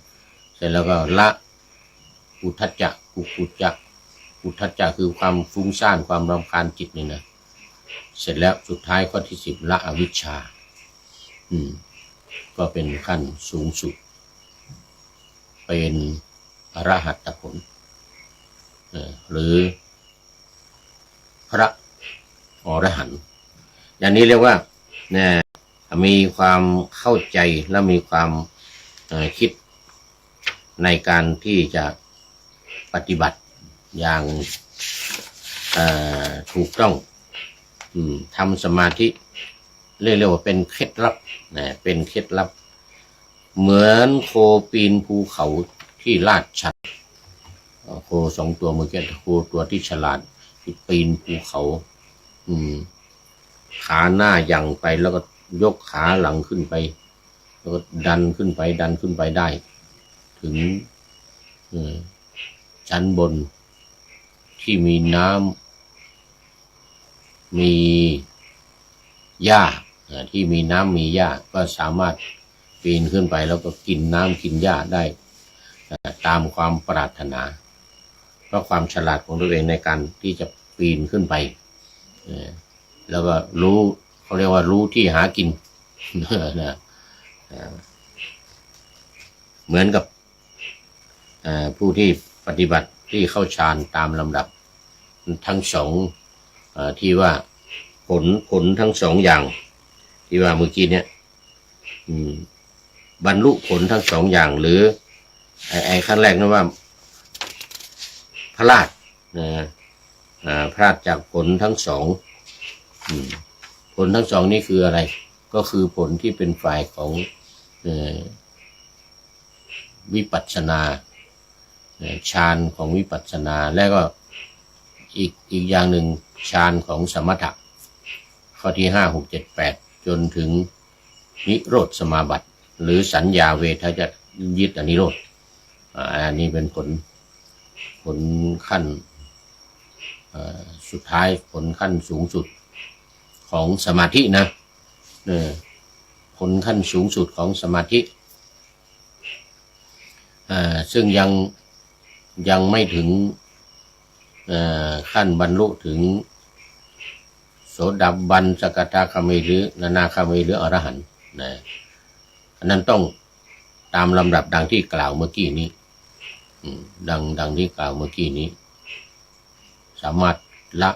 เสร็จแล้วก็ละอุทธัจจะกุกุจจะอุทธัจจะคือความฟุ้งซ่านความรำคาญจิตนี่นะเสร็จแล้วสุดท้ายข้อที่10ละอวิชชาก็เป็นขั้นสูงสุดเป็นอรหัตผลหรือพระอรหันต์อย่างนี้เรียกว่ามีความเข้าใจและมีความคิดในการที่จะปฏิบัติอย่างถูกต้องทำสมาธิเรียกว่าเป็นเคล็ดลับเป็นเคล็ดลับเหมือนโคปีนภูเขาที่ลาดชันโค2ตัวเมื่อกี้โคตัวที่ฉลาดที่ปีนภูเขาขาหน้ายั่งไปแล้วก็ยกขาหลังขึ้นไปแล้วก็ดันขึ้นไปได้ถึงชั้นบนที่มีน้ำมีหญ้าที่มีน้ำมีหญ้าก็สามารถปีนขึ้นไปแล้วก็กินน้ำกินหญ้าได้ตามความปรารถนาเพราะความฉลาดของตัวเองในการที่จะปีนขึ้นไปแล้วก็รู้เขาเรียกว่ารู้ที่หากินนะเหมือนกับผู้ที่ปฏิบัติที่เข้าฌานตามลำดับทั้งสองที่ว่าผลทั้ง2อย่างที่ว่าเมื่อกี้เนี่ยบรรลุผลทั้ง2อย่างหรือขั้นแรกนั้นว่าพลาดพลาดจากผลทั้ง2ผลทั้ง2นี่คืออะไรก็คือผลที่เป็นฝ่ายของวิปัสสนาฌานของวิปัสสนาและก็อีกอย่างหนึ่งฌานของสมถะข้อที่5 6 7 8จนถึงนิโรธสมาบัติหรือสัญญาเวทจะยึดอนิโรธอันนี้เป็นผลขั้นสุดท้ายผลขั้นสูงสุดของสมาธินะผลขั้นสูงสุดของสมาธิซึ่งยังไม่ถึงขั้นบรรลุถึงโสดาบันสกทาคามีหรืออนาคามีหรืออรหันต์อันนั้นต้องตามลำดับดังที่กล่าวเมื่อกี้นี้ดังที่กล่าวเมื่อกี้นี้สามารถละ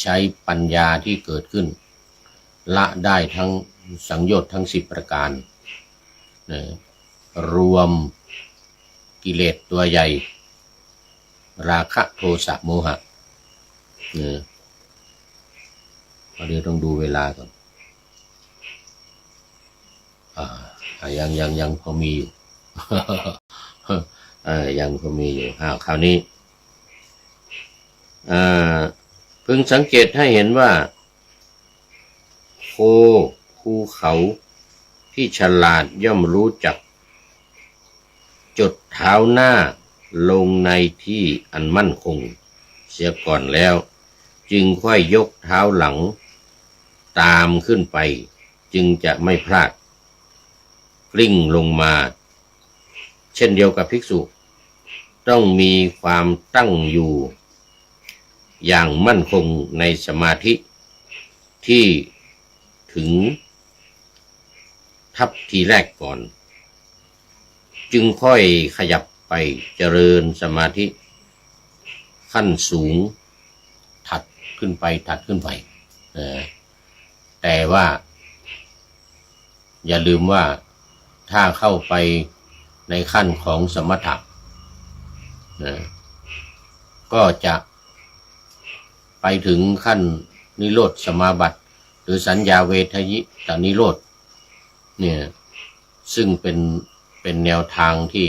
ใช้ปัญญาที่เกิดขึ้นละได้ทั้งสังโยชน์ทั้ง10ประการรวมกิเลสตัวใหญ่ราคะโทสะโมหะเดี๋ยวต้องดูเวลาก่อนยังพอมีอยู่ ยังพอมีอยู่คราวนี้พึงสังเกตให้เห็นว่าโคภูเขาที่ฉลาดย่อมรู้จักจดเท้าหน้าลงในที่อันมั่นคงเสียก่อนแล้วจึงค่อยยกเท้าหลังตามขึ้นไปจึงจะไม่พลาดกลิ้งลงมาเช่นเดียวกับภิกษุต้องมีความตั้งอยู่อย่างมั่นคงในสมาธิที่ถึงทัพทีแรกก่อนจึงค่อยขยับไปเจริญสมาธิขั้นสูงถัดขึ้นไปแต่ว่าอย่าลืมว่าถ้าเข้าไปในขั้นของสมถะก็จะไปถึงขั้นนิโรธสมาบัติหรือสัญญาเวทยิตานิโรธเนี่ยซึ่งเป็นแนวทางที่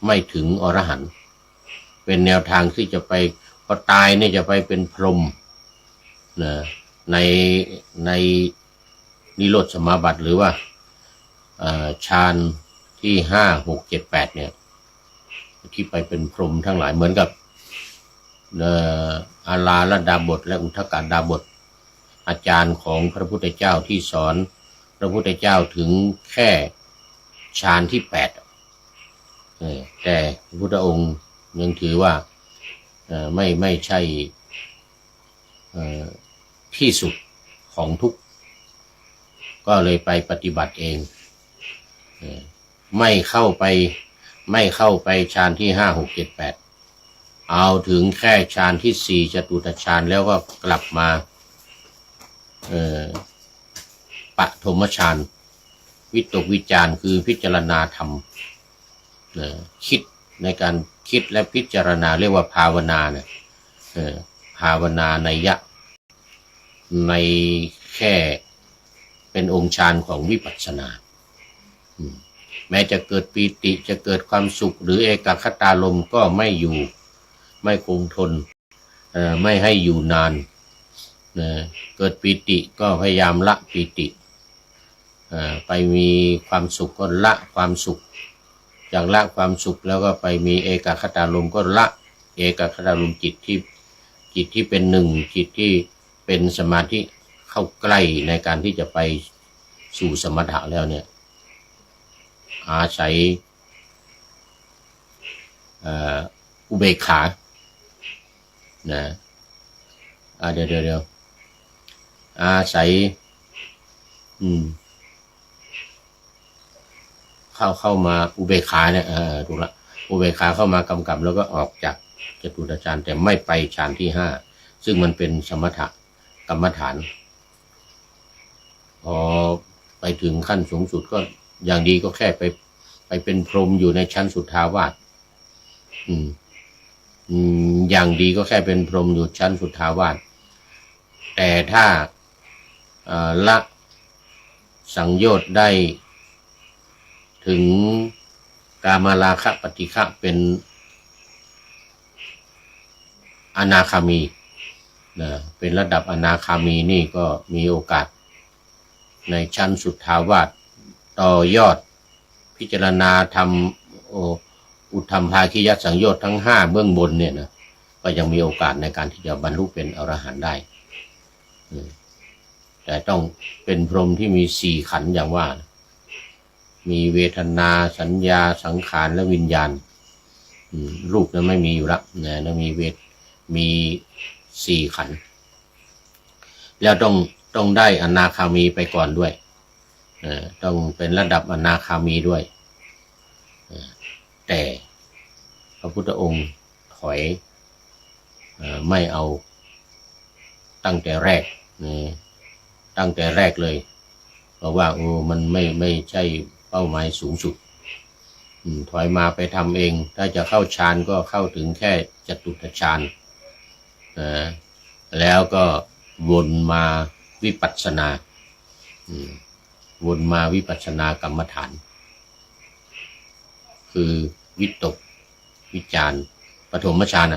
ไม่ถึงอรหันต์เป็นแนวทางที่จะไปพอตายนี่จะไปเป็นพรหมในนิโรธสมาบัติหรือว่าฌานที่5 6 7 8เนี่ยที่ไปเป็นพรหมทั้งหลายเหมือนกับอาลาลดาบทและอุทกดาบทอาจารย์ของพระพุทธเจ้าที่สอนพระพุทธเจ้าถึงแค่ฌานที่8แต่พระพุทธองค์ยังถือว่าไม่ใช่ที่สุดของทุกก็เลยไปปฏิบัติเองไม่เข้าไปฌานที่5 6 7 8เอาถึงแค่ฌานที่4จตุตฌานแล้วก็กลับมาปฐมฌานวิตกวิจารคือพิจารณาธรรมคิดในการคิดและพิจารณาเรียกว่าภาวนาภาวนานัยยะในแค่เป็นองค์ฌานของวิปัสสนาแม้จะเกิดปีติจะเกิดความสุขหรือเอกคตารมณ์ก็ไม่อยู่ไม่คงทนไม่ให้อยู่นานเกิดปีติก็พยายามละปีติไปมีความสุขก็ละความสุขจากละความสุขแล้วก็ไปมีเอกคตารมณ์ก็ละเอกคตารมณ์จิตที่เป็นหนึ่งจิตที่เป็นสมาธิเข้าใกล้ในการที่จะไปสู่สมถะแล้วเนี่ยอาศัยอุเบกขาเดี๋ยวอาศัยเข้ามาอุเบกขาเนี่ยถูกละอุเบกขาเข้ามากำกับแล้วก็ออกจากจตุตฌานแต่ไม่ไปฌานที่5ซึ่งมันเป็นสมถะกรรมฐานพอไปถึงขั้นสูงสุดก็อย่างดีก็แค่ไปเป็นพรหมอยู่ในชั้นสุทธาวาสอย่างดีก็แค่เป็นพรหมอยู่ชั้นสุทธาวาสแต่ถ้าละสังโยชน์ได้ถึงกามราคะปฏิฆะเป็นอนาคามีเป็นระดับอนาคามีนี่ก็มีโอกาสในชั้นสุทธาวาสต่อยอดพิจารณาทำอุทธัมภาคียสังโยชน์ทั้ง5เบื้องบนเนี่ยนะก็ยังมีโอกาสในการที่จะบรรลุเป็นอรหันต์ได้แต่ต้องเป็นพรหมที่มี4ขันธ์อย่างว่ามีเวทนาสัญญาสังขารและวิญญาณรูปนั้นไม่มีอยู่แล้วนะมี4ขันธ์แล้วต้องได้อนาคามีไปก่อนด้วยต้องเป็นระดับอนาคามีด้วยแต่พระพุทธองค์ถอย ไม่เอาตั้งแต่แรกตั้งแต่แรกเลยเพราะว่ามันไม่ใช่เป้าหมายสูงสุดถอยมาไปทำเองถ้าจะเข้าฌานก็เข้าถึงแค่จตุตฌานแล้วก็วนมาวิปัสสนาวนมาวิปัสสนากรรมฐานคือวิตกวิจารปฐมฌาน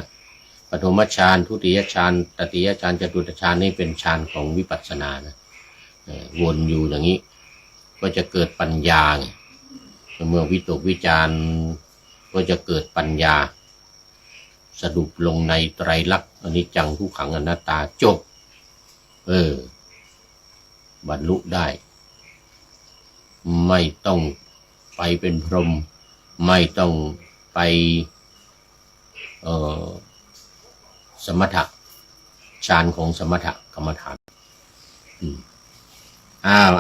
ปฐมฌานทุติยฌานตติยฌานจตุตฌานนี่เป็นฌานของวิปัสสนานะวนอยู่อย่างนี้ก็จะเกิดปัญญาเมื่อวิตกวิจารก็จะเกิดปัญญาสรุปลงในไตรลักษณ์อนิจจังทุกขังอนัตตาจบบรรลุได้ไม่ต้องไปเป็นพรหมไม่ต้องไปสมถะฌานของสมถะกรรมฐาน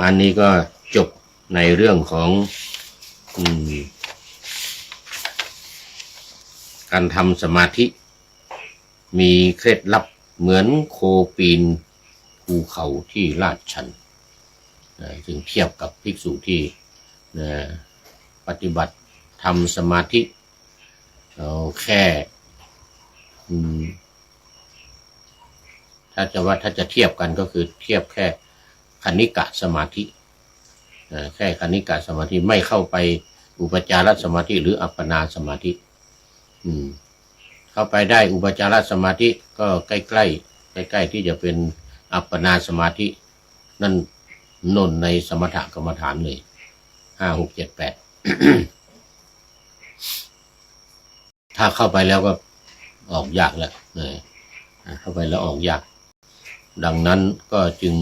อันนี้ก็จบในเรื่องของการทำสมาธิมีเคล็ดลับเหมือนโคปีนภูเขาที่ลาดชันซึ่งเทียบกับภิกษุที่ปฏิบัติทำสมาธิแค่ถ้าจะเทียบกันก็คือเทียบแค่คณิกะสมาธิแค่คณิกะสมาธิไม่เข้าไปอุปจารสมาธิหรืออัปปนาสมาธิเข้าไปได้อุปจารสมาธิก็ใกล้ที่จะเป็นอัปปนาสมาธินั่นนนในสมถกรรมฐานเลย5 6 7 8 ถ้าเข้าไปแล้วก็ออกยากแล้วเข้าไปแล้วออกยากดังนั้นก็จึง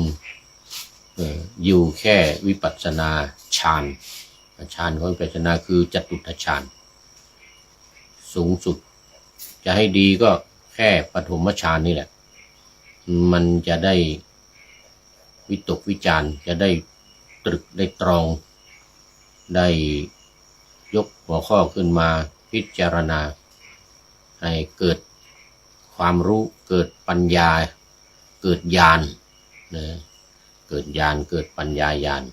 อยู่แค่วิปัสสนาฌานของวิปัสสนาคือจตุตฌานสูงสุดจะให้ดีก็แค่ปฐมฌานนี่แหละมันจะได้วิตกวิจารจะได้ตรึกได้ตรองได้ยกหัวข้อขึ้นมาพิจารณาให้เกิดความรู้เกิดปัญญาเกิดญาณเกิดญาณเกิดปัญญาญาณ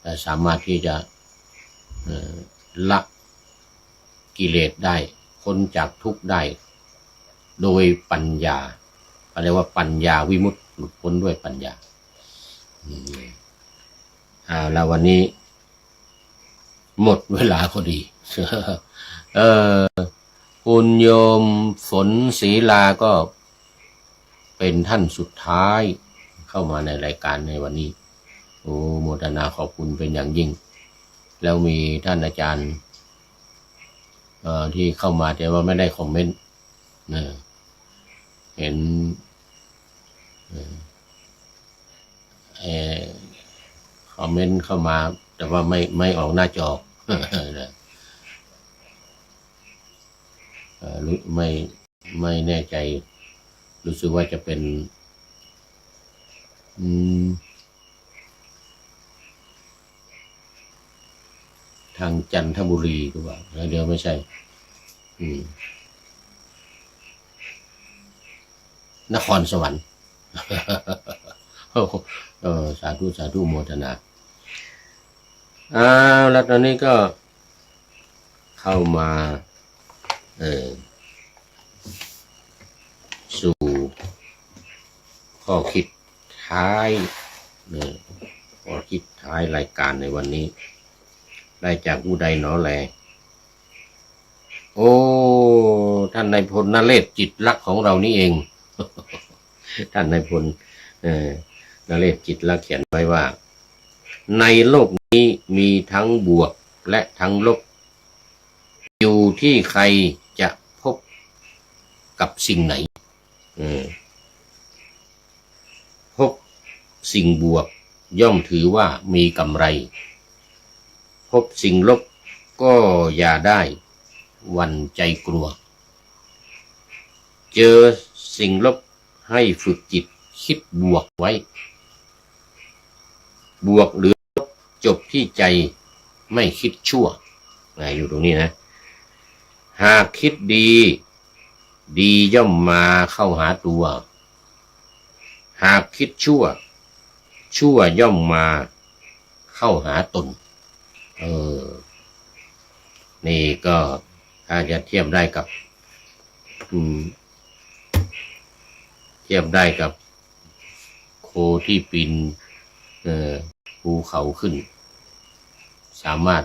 แต่สามารถที่จะละกิเลสได้พ้นจากทุกข์ได้โดยปัญญาเรียกว่าปัญญาวิมุตติหลุดพ้นด้วยปัญญาแล้ววันนี้หมดเวลาพอดีคุณโยมฝนศรีลาก็เป็นท่านสุดท้ายเข้ามาในรายการในวันนี้โมทนาขอบคุณเป็นอย่างยิ่งแล้วมีท่านอาจารย์ที่เข้ามาแต่ว่าไม่ได้คอมเมนต์เห็นคอมเมนต์เข้ามาแต่ว่าไม่ออกหน้าจอไม่แน่ใจรู้สึกว่าจะเป็นทางจันทบุรีหรือเปล่าเดี๋ยวไม่ใช่นครสวรรค์สาธุโมทนาแล้วตอนนี้ก็เข้ามาสู่ข้อคิดท้ายข้อคิดท้ายรายการในวันนี้ได้จากผู้ใดหนอแลท่านนายพลนเรศจิตลักษณ์ของเรานี่เอง ท่านนายพลนเรศจิตลักษณ์เขียนไว้ว่าในโลกนี้มีทั้งบวกและทั้งลบอยู่ที่ใครจะพบกับสิ่งไหนพบสิ่งบวกย่อมถือว่ามีกำไรพบสิ่งลบก็อย่าได้หวั่นใจกลัวเจอสิ่งลบให้ฝึกจิตคิดบวกไว้บวกหรือลบจบที่ใจไม่คิดชั่วอยู่ตรงนี้นะหากคิดดี ดีย่อมมาเข้าหาตัวหากคิดชั่วชั่วย่อมมาเข้าหาตนนี่ก็ถ้าจะเทียบได้กับโคที่ปีนภูเขาขึ้นสามารถ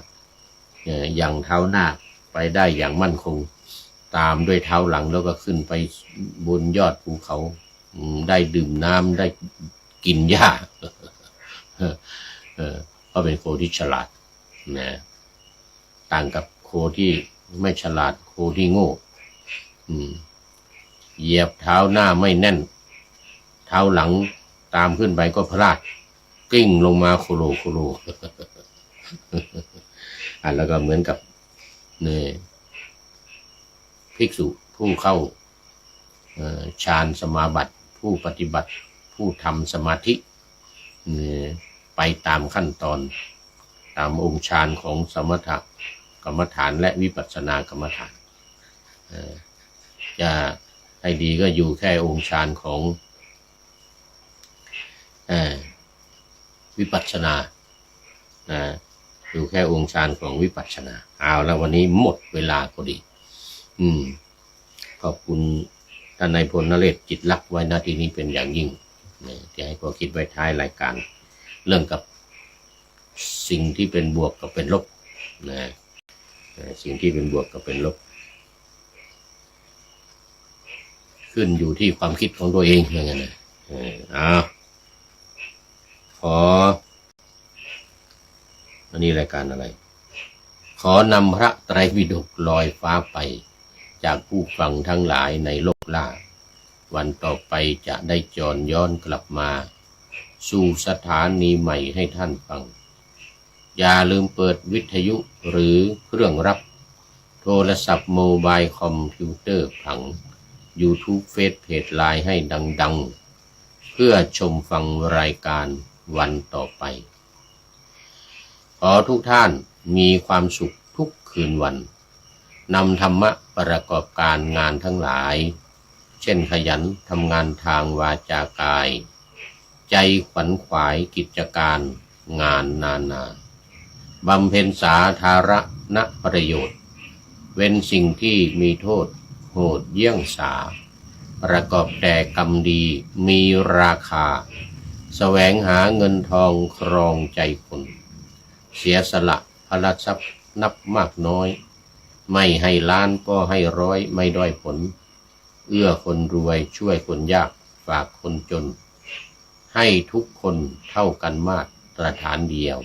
ยังเท้าหน้าไปได้อย่างมั่นคงตามด้วยเท้าหลังแล้วก็ขึ้นไปบนยอดภูเขาได้ดื่มน้ำได้กินหญ้าก็เป็นโคที่ฉลาดนะต่างกับโคที่ไม่ฉลาดโคที่โง่เหยียบเท้าหน้าไม่แน่นเท้าหลังตามขึ้นไปก็พลาดกลิ้งลงมาโคโลแล้วก็เหมือนกับภิกษุผู้เข้าฌานสมาบัติผู้ปฏิบัติผู้ทำสมาธิไปตามขั้นตอนตามองค์ฌานของสมถกรรมฐานและวิปัสสนากรรมฐานจะให้ดีก็อยู่แค่องค์ฌานของวิปัสสนาอยู่แค่องค์ฌานของวิปัสสนาเอาแล้ววันนี้หมดเวลาพอดีขอบคุณท่านนายพลนเรศจิตลักษณ์ไว้ณที่นี้เป็นอย่างยิ่งที่ให้ข้อคิดไว้ท้ายรายการเรื่องกับสิ่งที่เป็นบวกกับเป็นลบสิ่งที่เป็นบวกกับเป็นลบขึ้นอยู่ที่ความคิดของตัวเองอย่างนั้นขออันนี้รายการอะไรขอนำพระไตรปิฎกลอยฟ้าไปจากผู้ฟังทั้งหลายในโลกล่าวันต่อไปจะได้จรย้อนกลับมาสู่สถานีใหม่ให้ท่านฟังอย่าลืมเปิดวิทยุหรือเครื่องรับโทรศัพท์โมบายคอมพิวเตอร์ผัง YouTube เฟซเพจไลน์ให้ดังๆเพื่อชมฟังรายการวันต่อไปขอทุกท่านมีความสุขทุกคืนวันนำธรรมะประกอบการงานทั้งหลายเช่นขยันทำงานทางวาจากายใจขวัญขวายกิจการงานนานาบำเพ็ญสาธารณประโยชน์เว้นสิ่งที่มีโทษโหดเยี่ยงสาประกอบแต่กรรมดีมีราคาแสวงหาเงินทองครองใจคนเสียสละพละทรัพย์นับมากน้อยไม่ให้ล้านก็ให้ร้อยไม่ด้อยผลเอื้อคนรวยช่วยคนยากฝากคนจนให้ทุกคนเท่ากันมาตรฐานเดียว